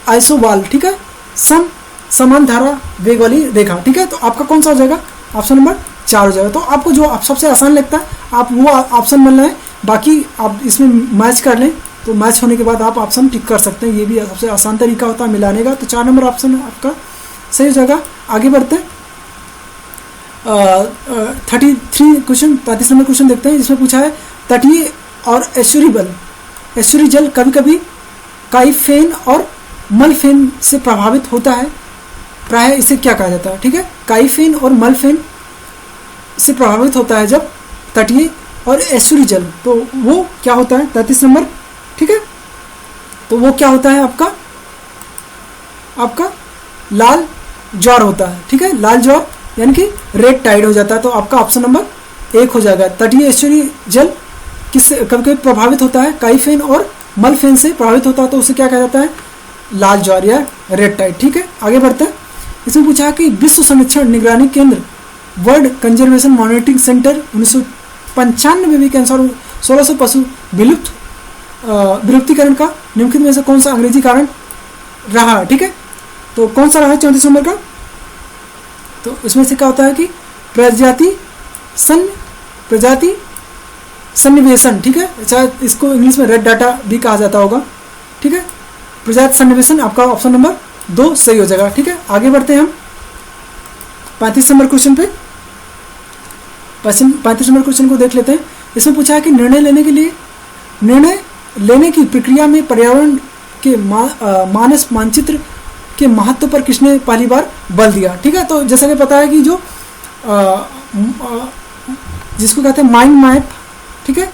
आइसोवाल। ठीक है, समान धारा वेग वाली रेखा। ठीक है, तो आपका कौन सा हो जाएगा? ऑप्शन नंबर 4 हो जाएगा। तो आपको जो आप सबसे आसान लगता है आप वो ऑप्शन मिलना है, बाकी आप इसमें मैच कर लें, तो मैच होने के बाद आप ऑप्शन टिक कर सकते हैं। ये भी सबसे आसान तरीका होता है मिलाने का। तो 4 नंबर ऑप्शन आपका सही हो जाएगा। आगे बढ़ते हैं। 33 क्वेश्चन, 35 नंबर क्वेश्चन देखते हैं, जिसमें पूछा है तटीय और एस्चुरी जल कभी कभी काइफेन और मलफेन से प्रभावित होता है, प्राय इसे क्या कहा जाता है? ठीक है, काइफेन और मलफेन से प्रभावित होता है जब तटीय और एस्चुरी जल, तो वो क्या होता है? 33 नंबर। ठीक है, तो वो क्या होता है आपका लाल ज्वार होता है। ठीक है, लाल ज्वार यानी कि रेड टाइड हो जाता है। तो आपका ऑप्शन नंबर 1 हो जाएगा। तटीय एस्चुरी जल किससे कभी कभी प्रभावित होता है? काइफेन और मल फेन से प्रभावित होता है तो उसे क्या कहा जाता है, लाल ज्वार या रेड टाइड। ठीक है, आगे बढ़ते हैं। इसमें पूछा कि विश्व संरक्षण निगरानी केंद्र वर्ल्ड कंजर्वेशन मॉनिटरिंग सेंटर 1995 के अनुसार 1600 पशु विलुप्तिकरण का निम्नलिखित में से कौन सा अंग्रेजी कारण रहा। ठीक है, तो कौन सा रहा है 34 नंबर का, तो इसमें से क्या होता है कि प्रजाति सन्निवेशन। ठीक है, चाहे इसको इंग्लिश में रेड डाटा भी कहा जाता होगा। ठीक है, प्रजाति सन्निवेशन आपका ऑप्शन नंबर 2 सही हो जाएगा। ठीक है, आगे बढ़ते हैं हम 35 नंबर क्वेश्चन पे। 35 नंबर क्वेश्चन को देख लेते हैं। इसमें पूछा है कि निर्णय लेने की प्रक्रिया में पर्यावरण के मानस मानचित्र के महत्व पर किसने पहली बार बल दिया। ठीक है, तो जैसा कि पता है कि जो जिसको कहते हैं माइंड मैप, ठीक है,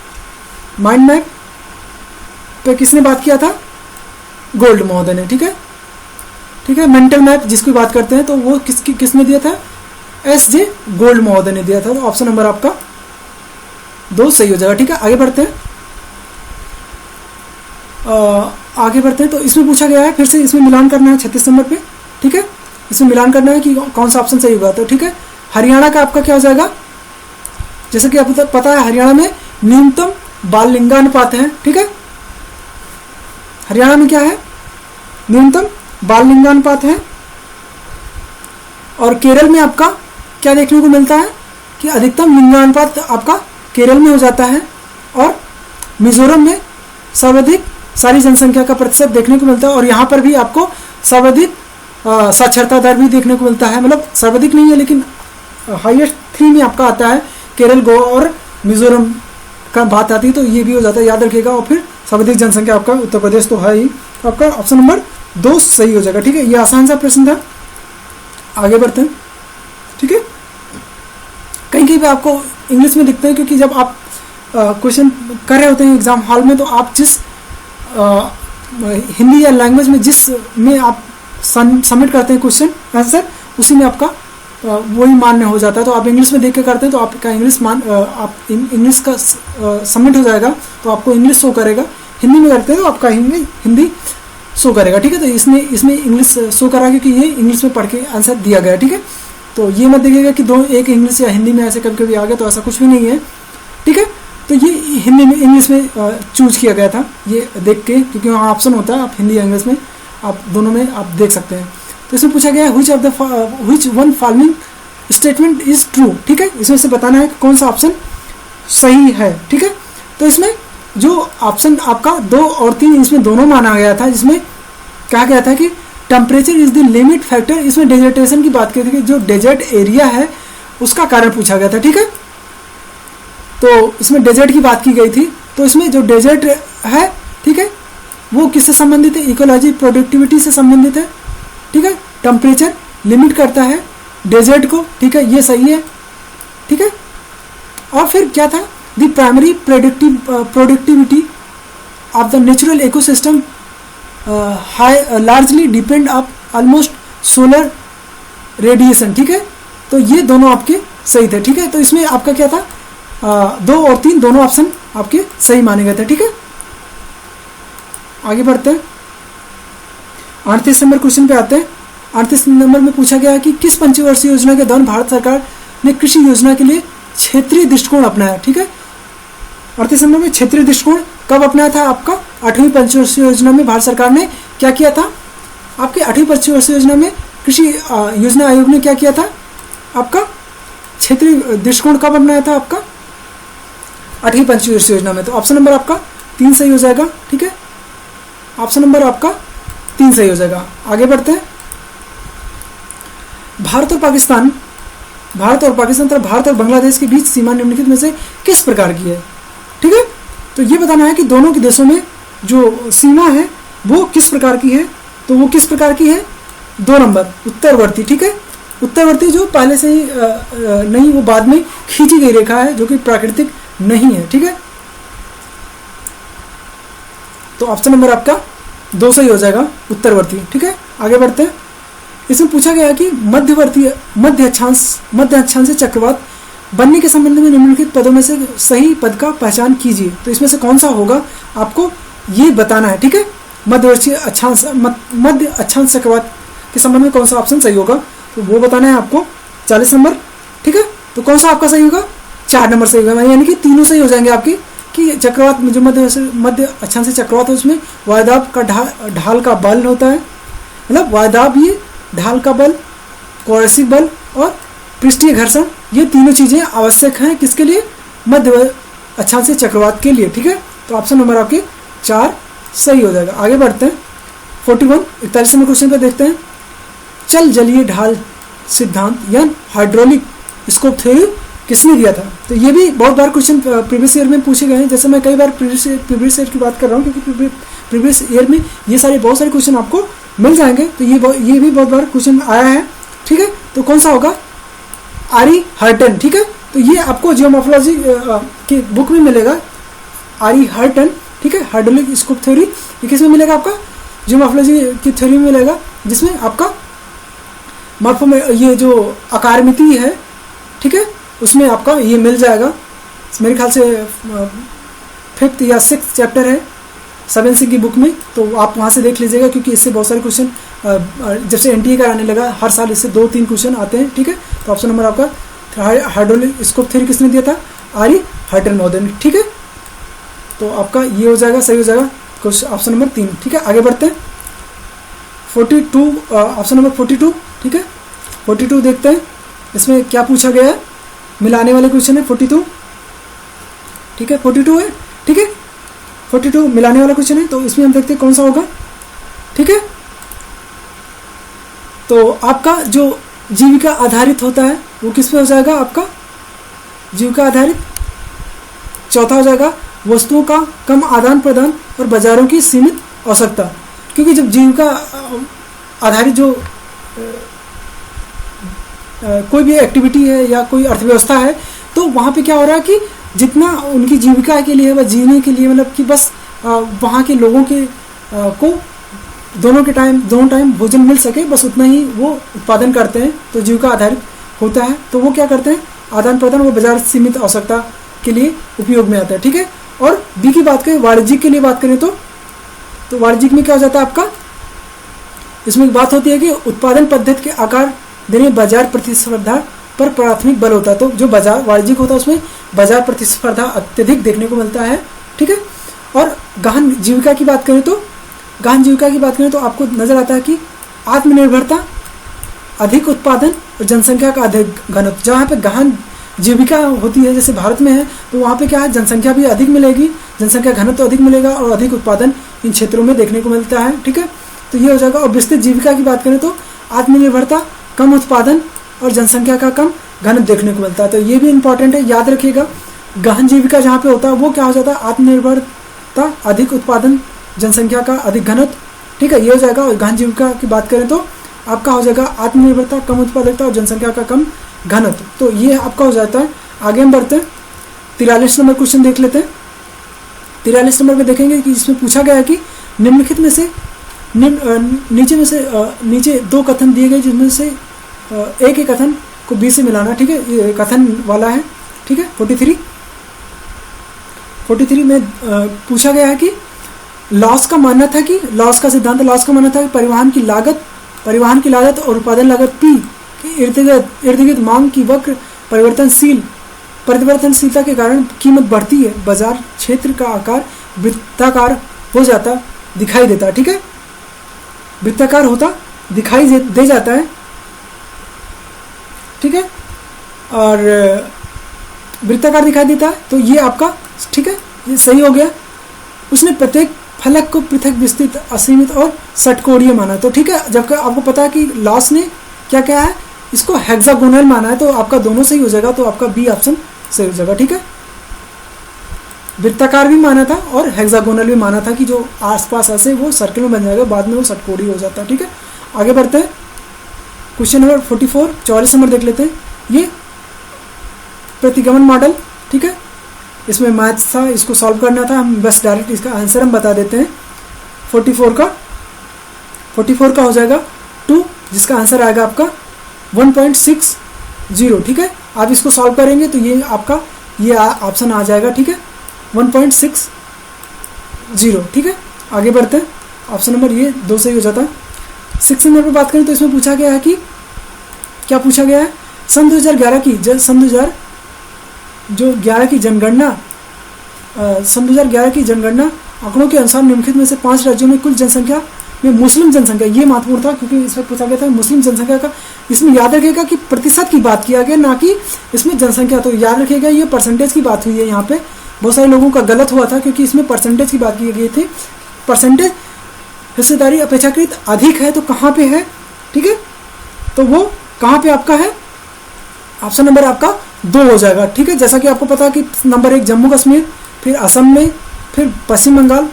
माइंड मैप पे किसने बात किया था, गोल्ड महोदय ने। ठीक है, ठीक है, मेंटल मैप जिसकी बात करते हैं तो वो किसने दिया था, एस.जे. गोल्ड महोदय ने दिया था। तो ऑप्शन नंबर आपका 2 सही हो जाएगा। ठीक है, आगे बढ़ते हैं। तो इसमें पूछा गया है, फिर से इसमें मिलान करना है 36 नंबर पे। ठीक है, इसमें मिलान करना है कि कौन सा ऑप्शन सही होगा। तो ठीक है, हरियाणा का आपका क्या हो जाएगा, जैसे कि आपको पता है हरियाणा में न्यूनतम बाल लिंगानुपात है। ठीक है, हरियाणा में क्या है, न्यूनतम बाल लिंगानुपात है। और केरल में आपका क्या देखने को मिलता है कि अधिकतम लिंगानुपात आपका केरल में हो जाता है। और मिजोरम में सर्वाधिक सारी जनसंख्या का प्रतिशत देखने को मिलता है। और यहाँ पर भी आपको सर्वाधिक साक्षरता दर भी देखने को मिलता है, मतलब सर्वाधिक नहीं है लेकिन हाईएस्ट 3 में आपका आता है केरल, गोवा और मिजोरम का बात आती है तो ये भी हो जाता है, याद रखिएगा। और फिर सर्वाधिक जनसंख्या आपका उत्तर प्रदेश तो है ही, तो आपका ऑप्शन नंबर 2 सही हो जाएगा। ठीक है, ये आसान सा प्रश्न था। आगे बढ़ते हैं। ठीक है, कहीं कहीं पे आपको इंग्लिश में दिखते हैं क्योंकि जब आप क्वेश्चन कर रहे होते हैं एग्जाम हॉल में तो आप जिस हिंदी या लैंग्वेज में जिस में आप सबमिट करते हैं क्वेश्चन आंसर, उसी में आपका वही मान्य हो जाता है। तो आप इंग्लिश में देख के करते हैं तो आपका आप इंग्लिश का सबमिट हो जाएगा तो आपको इंग्लिश शो करेगा। हिंदी में करते हैं तो आपका हिंदी शो करेगा। ठीक है, तो इसमें इंग्लिश शो करा क्योंकि ये इंग्लिश में पढ़ के आंसर दिया गया। ठीक है, तो ये मत देखिएगा कि एक इंग्लिश या हिंदी में ऐसे कभी कभी आ गया, तो ऐसा कुछ भी नहीं है। ठीक है, तो ये हिंदी में इंग्लिश में चूज किया गया था ये देख के, क्योंकि वहाँ ऑप्शन होता है, आप हिंदी या इंग्लिश में आप दोनों में आप देख सकते हैं। तो इसमें पूछा गया है which one following statement is true. ठीक है, इसमें से बताना है कि कौन सा ऑप्शन सही है। ठीक है, तो इसमें जो ऑप्शन आपका 2 और 3 इसमें दोनों माना गया था, जिसमें कहा गया था कि temperature is the limit factor. इसमें डेजर्टेशन की बात की थी कि जो डेजर्ट एरिया है उसका कारण पूछा गया था। ठीक है, तो इसमें डेजर्ट की बात की गई थी। तो इसमें जो डेजर्ट है, ठीक है, वो किससे संबंधित है, इकोलॉजी प्रोडक्टिविटी से संबंधित है। ठीक है, टेम्परेचर लिमिट करता है डेजर्ट को। ठीक है, ये सही है। ठीक है, और फिर क्या था, the primary productivity of the natural ecosystem largely depend of almost solar radiation. ठीक है, तो ये दोनों आपके सही थे। ठीक है, तो इसमें आपका क्या था, 2 और 3 दोनों ऑप्शन आपके सही माने गए थे। ठीक है, आगे बढ़ते हैं। 38 नंबर क्वेश्चन पे आते हैं। 38 नंबर में पूछा गया है कि किस पंचवर्षीय योजना के दौरान भारत सरकार ने कृषि योजना के लिए क्षेत्रीय दृष्टिकोण अपनाया। ठीक है, 38 नंबर में क्षेत्रीय दृष्टिकोण कब अपनाया था, आपका 8वीं पंचवर्षीय योजना में भारत सरकार ने क्या किया था। आपके 8वीं पंचवर्षीय योजना में कृषि योजना आयोग ने क्या किया था, आपका क्षेत्रीय दृष्टिकोण कब अपनाया था, आपका 8वीं पंचवर्षीय योजना में। तो ऑप्शन नंबर आपका 3 सही हो जाएगा। ठीक है, ऑप्शन नंबर आपका 3 सही हो जाएगा। आगे बढ़ते हैं। भारत और पाकिस्तान तथा भारत और बांग्लादेश के बीच सीमा निम्नलिखित में से किस प्रकार की है। ठीक है, तो ये बताना है कि दोनों के देशों में जो सीमा है वो किस प्रकार की है। तो वो किस प्रकार की है, 2 नंबर उत्तरवर्ती। ठीक है, उत्तरवर्ती जो पहले से ही नहीं, वो बाद में खींची गई रेखा है जो कि प्राकृतिक नहीं है। ठीक है, तो ऑप्शन नंबर आपका 2 सही हो जाएगा, उत्तरवर्ती। ठीक है, आगे बढ़ते हैं। इसमें पूछा गया कि मध्य अक्षांश से चक्रवात बनने के संबंध में निम्नलिखित पदों में से सही पद का पहचान कीजिए। तो इसमें से कौन सा होगा, आपको ये बताना है, ठीक है। मध्यवर्ती अक्षांश मध्य अक्षांश चक्रवात के संबंध में कौन सा ऑप्शन सही होगा, तो वो बताना है आपको। 40 नंबर, ठीक है। तो कौन सा आपका सही होगा, 4 नंबर सही होगा, यानी कि तीनों सही हो जाएंगे आपके। कि चक्रवात जो मध्य अक्षांश चक्रवात है उसमें वायुदाब का ढाल का बल होता है, मतलब वायुदाब, ये ढाल का बल, कोरेसिक बल और पृष्ठीय घर्षण, ये तीनों चीजें आवश्यक हैं किसके लिए, मध्य अक्षांश चक्रवात के लिए, ठीक है। तो ऑप्शन नंबर आपके 4 सही हो जाएगा। आगे बढ़ते हैं 41 नंबर क्वेश्चन पर देखते हैं। चल जलीय ढाल सिद्धांत या हाइड्रोलिक स्कोप थ्योरी किसने दिया था। तो ये भी बहुत बार क्वेश्चन प्रीवियस ईयर में पूछे गए हैं। जैसे मैं कई बार प्रीवियस ईयर की बात कर रहा हूँ, क्योंकि प्रीवियस ईयर में ये सारे बहुत सारे क्वेश्चन आपको मिल जाएंगे। तो ये भी बहुत बार क्वेश्चन आया है, ठीक है। तो कौन सा होगा, आरी हर्टन, ठीक है। तो ये आपको जियोमॉर्फोलॉजी की बुक में मिलेगा, आरी हर्टन, ठीक है। हाइड्रोलिक स्कोप थ्योरी ये किस में मिलेगा, आपका जियोमॉर्फोलॉजी की थ्योरी में मिलेगा, जिसमें आपका मॉर्फो में ये जो आकारमिति है, ठीक है, उसमें आपका ये मिल जाएगा। मेरे ख्याल से 5th या 6th चैप्टर है 7 सी की बुक में, तो आप वहाँ से देख लीजिएगा, क्योंकि इससे बहुत सारे क्वेश्चन जब से एनटीए का आने लगा हर साल इससे 2-3 क्वेश्चन आते हैं, ठीक है। तो ऑप्शन नंबर आपका हाइड्रोलिक स्कोप थ्योरी किसने दिया था, आरी हर्टन महोदय ने, ठीक है। तो आपका ये हो जाएगा, सही हो जाएगा क्वेश्चन ऑप्शन नंबर 3, ठीक है। आगे बढ़ते हैं 42, ऑप्शन नंबर 42, ठीक है। 42 देखते हैं इसमें क्या पूछा गया है, मिलाने वाले क्वेश्चन है 42, ठीक है। 42 है, ठीक है। 42 मिलाने वाला क्वेश्चन है, तो इसमें हम देखते हैं कौन सा होगा, ठीक है। तो आपका जो जीविका आधारित होता है वो किस पे हो जाएगा, आपका जीविका आधारित। चौथा हो जाएगा वस्तुओं का कम आदान प्रदान और बाजारों की सीमित आवश्यकता, क्योंकि जब जीविका आधारित जो कोई भी एक्टिविटी है या कोई अर्थव्यवस्था है, तो वहाँ पे क्या हो रहा है कि जितना उनकी जीविका के लिए व जीने के लिए, मतलब कि बस वहाँ के लोगों के को दोनों टाइम भोजन मिल सके, बस उतना ही वो उत्पादन करते हैं, तो जीविका आधारित होता है। तो वो क्या करते हैं, आदान प्रदान वो बाजार सीमित आवश्यकता के लिए उपयोग में आता है, ठीक है। और बी की बात करें, वाणिज्यिक के लिए बात करें तो वाणिज्यिक में क्या हो जाता है आपका, इसमें एक बात होती है कि उत्पादन पद्धति के आकार देने बाजार प्रतिस्पर्धा पर प्राथमिक बल होता है। तो जो बाजार वाणिज्यिक होता है उसमें बाजार प्रतिस्पर्धा अत्यधिक देखने को मिलता है, ठीक है। और गहन जीविका की बात करें तो आपको नजर आता है कि आत्मनिर्भरता, अधिक उत्पादन और जनसंख्या का अधिक घनत्व। जहाँ पे गहन जीविका होती है जैसे भारत में है, तो वहाँ पे क्या है, जनसंख्या भी अधिक मिलेगी, जनसंख्या घनत्व अधिक मिलेगा और अधिक उत्पादन इन क्षेत्रों में देखने को मिलता है, ठीक है। तो ये हो जाएगा। और विस्तृत जीविका की बात करें तो आत्मनिर्भरता, कम उत्पादन और जनसंख्या का कम घनत्व देखने को मिलता है। तो ये भी इंपॉर्टेंट है, याद रखिएगा। गहन जीविका जहाँ पे होता है वो क्या हो जाता है, आत्मनिर्भरता, अधिक उत्पादन, जनसंख्या का अधिक घनत्व, ठीक है, ये हो जाएगा। और गहन जीविका की बात करें तो आपका हो जाएगा आत्मनिर्भरता, कम उत्पादकता और जनसंख्या का कम घनत्व। तो ये आपका हो जाता है। आगे हम बढ़ते हैं 43 नंबर क्वेश्चन देख लेते हैं। 43 नंबर में देखेंगे कि इसमें पूछा गया है कि निम्नलिखित में से नीचे 2 कथन दिए गए, जिसमें से एक ही कथन को बी से मिलाना, ठीक है। ये कथन वाला है, ठीक है। 43 में पूछा गया है कि लॉस का मानना था कि लॉस का मानना था कि परिवहन की लागत और उत्पादन लागत पी के इर्द गिर्द मांग की वक्र परिवर्तनशीलता के कारण कीमत बढ़ती है, बाजार क्षेत्र का आकार वृत्ताकार हो जाता दिखाई देता, ठीक है, वृत्ताकार होता दिखाई दे जाता है, ठीक है, और वृत्ताकार दिखाई देता है। तो ये आपका, ठीक है, ये सही हो गया। उसने प्रत्येक फलक को पृथक, विस्तृत, असीमित और षटकोणीय माना, तो ठीक है। जबकि आपको पता है कि लॉस ने क्या क्या है, इसको हेक्सागोनल माना है, तो आपका दोनों सही हो जाएगा। तो आपका बी ऑप्शन सही हो जाएगा, ठीक है। वृत्ताकार भी माना था और हेक्सागोनल भी माना था कि जो आसपास ऐसे वो सर्कल में बन जाएगा, बाद में वो षटकोणीय हो जाता है, ठीक है। आगे बढ़ते हैं क्वेश्चन नंबर 44 नंबर देख लेते हैं। ये प्रतिगमन मॉडल, ठीक है, इसमें मैथ्स था, इसको सॉल्व करना था, हम बस डायरेक्ट इसका आंसर हम बता देते हैं। 44 का हो जाएगा 2, जिसका आंसर आएगा आपका 1.60, ठीक है। आप इसको सॉल्व करेंगे तो ये आपका ये ऑप्शन आ जाएगा, ठीक है, 1.60 0, ठीक है। आगे बढ़ते हैं, ऑप्शन नंबर ये 2 सही हो जाता है। 6 नंबर पर बात करें तो इसमें पूछा गया है कि क्या पूछा गया है, सन 2011 की जनगणना सन 2011 की जनगणना आंकड़ों के अनुसार निम्नलिखित में से 5 राज्यों में कुल जनसंख्या में मुस्लिम जनसंख्या, ये महत्वपूर्ण था क्योंकि इसमें पूछा गया था मुस्लिम जनसंख्या का। इसमें याद रखिएगा कि प्रतिशत की बात किया गया, ना कि इसमें जनसंख्या। तो याद रखिएगा ये परसेंटेज की बात हुई है। यहाँ पे बहुत सारे लोगों का गलत हुआ था क्योंकि इसमें परसेंटेज की बात की गई थी। परसेंटेज हिस्सेदारी अपेक्षाकृत अधिक है तो कहाँ पे है, ठीक है, तो वो कहाँ पे आपका है, ऑप्शन नंबर आपका 2 हो जाएगा, ठीक है। जैसा कि आपको पता है कि नंबर 1 जम्मू कश्मीर, फिर असम में, फिर पश्चिम बंगाल,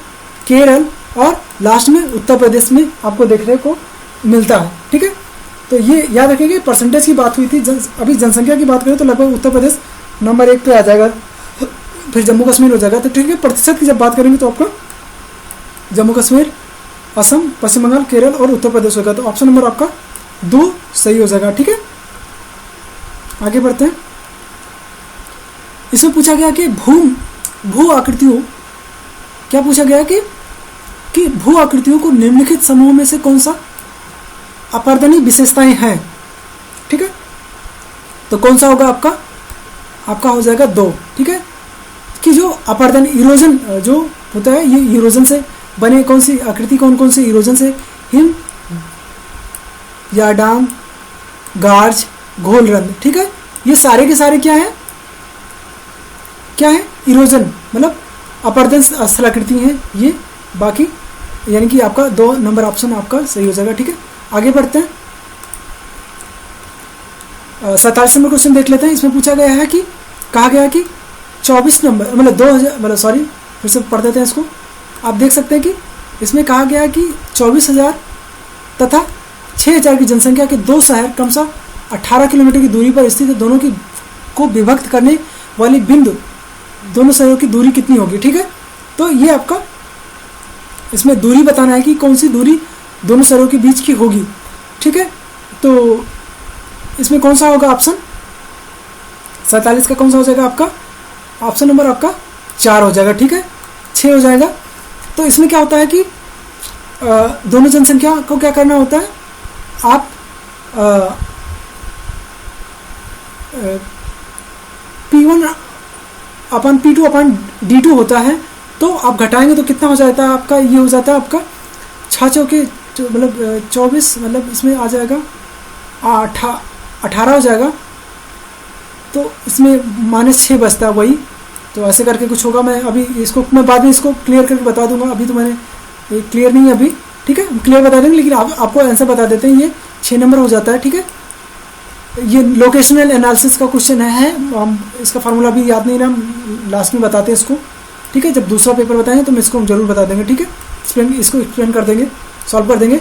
केरल और लास्ट में उत्तर प्रदेश में आपको देखने को मिलता है, ठीक है। तो ये याद रखिएगा परसेंटेज की बात हुई थी। अभी जनसंख्या की बात करें तो लगभग उत्तर प्रदेश नंबर 1 पे आ जाएगा, फिर जम्मू कश्मीर हो जाएगा। तो ठीक है, प्रतिशत की जब बात करेंगे तो आपका जम्मू कश्मीर, असम, पश्चिम बंगाल, केरल और उत्तर प्रदेश होगा। तो ऑप्शन नंबर आपका 2 सही हो जाएगा, ठीक है। आगे बढ़ते हैं, इसमें पूछा गया कि भू आकृतियों, क्या पूछा गया कि भू आकृतियों को निम्नलिखित समूह में से कौन सा अपर्दनीय विशेषताएं हैं, ठीक है। तो कौन सा होगा आपका हो जाएगा 2, ठीक है। कि जो अपर्दनीय इरोजन जो होता है, ये इरोजन से बने कौन सी आकृति, कौन से इरोजन से, हिम, याडांग, गार्ज, घोलरंध्र, ठीक है। ये सारे के सारे क्या है इरोजन, मतलब अपर्दन स्थलाकृति हैं ये, बाकी यानी कि आपका 2 नंबर ऑप्शन आपका सही हो जाएगा, ठीक है। आगे बढ़ते हैं, 47 नंबर क्वेश्चन देख लेते हैं। इसमें पूछा गया है कि कहा गया है कि 24 नंबर फिर से पढ़ देते हैं इसको। आप देख सकते हैं कि इसमें कहा गया है कि 24,000 तथा 6,000 की जनसंख्या के 2 शहर क्रमशः 18 किलोमीटर की दूरी पर स्थित है। दोनों की को विभक्त करने वाली बिंदु, दोनों शहरों की दूरी कितनी होगी, ठीक है। तो ये आपका इसमें दूरी बताना है कि कौन सी दूरी दोनों शहरों के बीच की होगी, ठीक है। तो इसमें कौन सा होगा ऑप्शन 47 का कौन सा हो जाएगा आपका, ऑप्शन नंबर आपका 4 हो जाएगा, ठीक है। 6 हो जाएगा। तो इसमें क्या होता है कि दोनों जनसंख्या को क्या करना होता है, आप P1 अपन P2 अपन D2 होता है, तो आप घटाएंगे तो कितना हो जाता है आपका, ये हो जाता है आपका 6 चौके मतलब 24, मतलब इसमें आ जाएगा 18 हो जाएगा। तो इसमें -6 बचता है वही। तो ऐसे करके कुछ होगा, मैं अभी इसको मैं बाद में इसको क्लियर करके बता दूंगा, अभी तो मैंने क्लियर नहीं है अभी, ठीक है। क्लियर बता देंगे, लेकिन आपको आंसर बता देते हैं। ये 6 नंबर हो जाता है, ठीक है। ये लोकेशनल एनालिसिस का क्वेश्चन है, हम इसका फार्मूला भी याद नहीं रहा, हम लास्ट में बताते हैं इसको, ठीक है। जब दूसरा पेपर बताएंगे तो मैं इसको जरूर बता देंगे, ठीक है। इसको एक्सप्लेन कर देंगे, सॉल्व कर देंगे।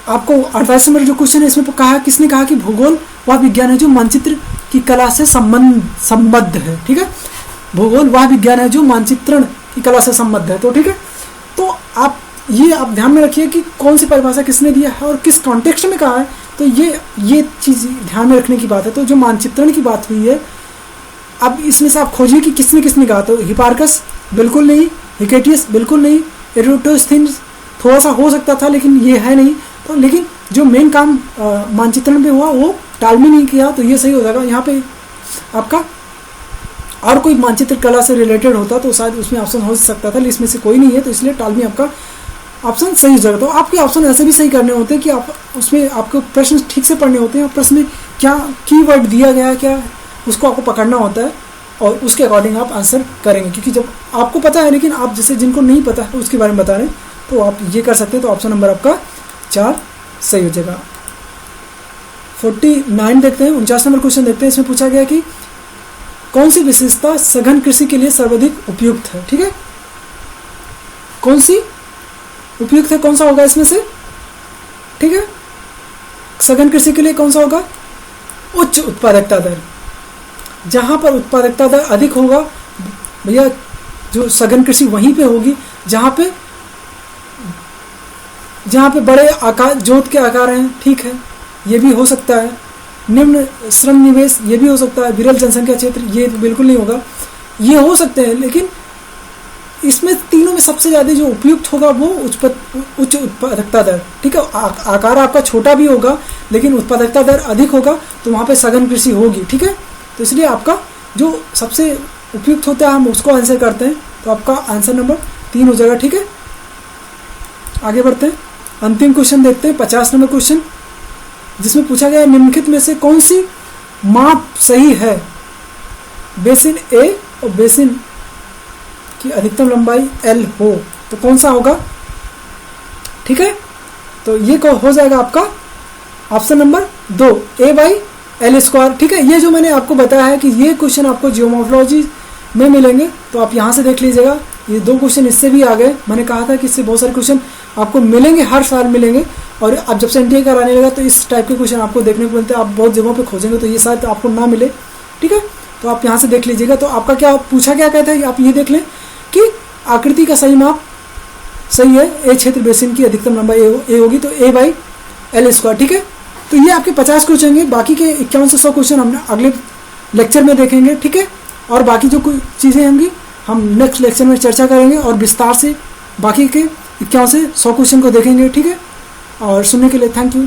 आपको 48 नंबर जो क्वेश्चन है इसमें कहा, किसने कहा कि भूगोल वह विज्ञान है जो मानचित्र की कला से संबद्ध है, ठीक है। भूगोल वह विज्ञान है जो मानचित्रण की कला से संबद्ध है, तो ठीक है। तो आप ध्यान में रखिए कि कौन सी परिभाषा किसने दिया है और किस कॉन्टेक्स्ट में कहा है। तो ये चीज़ ध्यान में रखने की बात है। तो जो मानचित्रण की बात हुई है, अब इसमें से आप खोजिए कि किसने कहा। तो हिपार्कस बिल्कुल नहीं, हिकेटियस बिल्कुल नहीं, एरोटोस्थेनीज थोड़ा सा हो सकता था लेकिन ये है नहीं। तो लेकिन जो मेन काम मानचित्रण पे हुआ वो टालमी नहीं किया, तो ये सही हो जाएगा। यहाँ पे आपका और कोई मानचित्र कला से रिलेटेड होता तो शायद उसमें ऑप्शन हो सकता था, लेकिन इसमें से कोई नहीं है, तो इसलिए टालमी आपका ऑप्शन सही हो जाएगा। तो आपके ऑप्शन ऐसे भी सही करने होते हैं कि आप उसमें आपको प्रश्न ठीक से पढ़ने होते हैं, और प्रश्न में क्या कीवर्ड दिया गया है क्या उसको आपको पकड़ना होता है और उसके अकॉर्डिंग आप आंसर करेंगे। क्योंकि जब आपको पता है लेकिन आप जैसे जिनको नहीं पता है उसके बारे में बता रहे हैं, तो आप ये कर सकते हैं। तो ऑप्शन नंबर आपका 4 सही हो जाएगा। 49 देखते हैं, 49 नंबर क्वेश्चन देखते हैं। इसमें पूछा गया कि कौन सी विशेषता सघन कृषि के लिए सर्वाधिक उपयुक्त है, ठीक है। कौन सी उपयुक्त है, कौन सा होगा इसमें से, ठीक है। सघन कृषि के लिए कौन सा होगा, उच्च उत्पादकता दर। जहां पर उत्पादकता दर अधिक होगा भैया, जो सघन कृषि वहीं पे होगी जहां पे बड़े आकार, जोत के आकार हैं, ठीक है, ये भी हो सकता है। निम्न श्रम निवेश, ये भी हो सकता है। विरल जनसंख्या क्षेत्र, ये बिल्कुल नहीं होगा। ये हो सकते हैं, लेकिन इसमें तीनों में सबसे ज़्यादा जो उपयुक्त होगा वो उच्च उत्पादकता दर, ठीक है। आकार आपका छोटा भी होगा लेकिन उत्पादकता दर अधिक होगा, तो वहाँ पे सघन कृषि होगी, ठीक है। तो इसलिए आपका जो सबसे उपयुक्त होता है हम उसको आंसर करते हैं, तो आपका आंसर नंबर 3 हो जाएगा, ठीक है। आगे बढ़ते हैं, अंतिम क्वेश्चन देखते हैं, 50 नंबर क्वेश्चन, जिसमें पूछा गया निम्नलिखित में से कौन सी माप सही है। बेसिन ए और बेसिन की अधिकतम लंबाई L हो तो कौन सा होगा, ठीक है। तो ये हो जाएगा आपका ऑप्शन नंबर 2 A/L², ठीक है। ये जो मैंने आपको बताया है कि ये क्वेश्चन आपको जियोमॉर्फोलॉजी में मिलेंगे, तो आप यहाँ से देख लीजिएगा। ये 2 क्वेश्चन इससे भी आ गए, मैंने कहा था कि इससे बहुत सारे क्वेश्चन आपको मिलेंगे, हर साल मिलेंगे। और अब जब से NTA कराने लगा तो इस टाइप के क्वेश्चन आपको देखने को मिलते हैं। आप बहुत जगहों पे खोजेंगे तो ये शायद आपको ना मिले, ठीक है। तो आप यहाँ से देख लीजिएगा। तो आपका क्या पूछा क्या कहता है, आप ये देख लें कि आकृति का सही माप सही है, ए क्षेत्र बेसिन की अधिकतम लंबाई ए होगी, तो A/L², ठीक है। तो ये आपके 50 क्वेश्चन हैं, बाकी के 51 से 100 क्वेश्चन हम अगले लेक्चर में देखेंगे, ठीक है। और बाकी जो कोई चीज़ें होंगी हम नेक्स्ट लेक्चर में चर्चा करेंगे और विस्तार से बाकी के 51 से 100 क्वेश्चन को देखेंगे, ठीक है। और सुनने के लिए थैंक यू।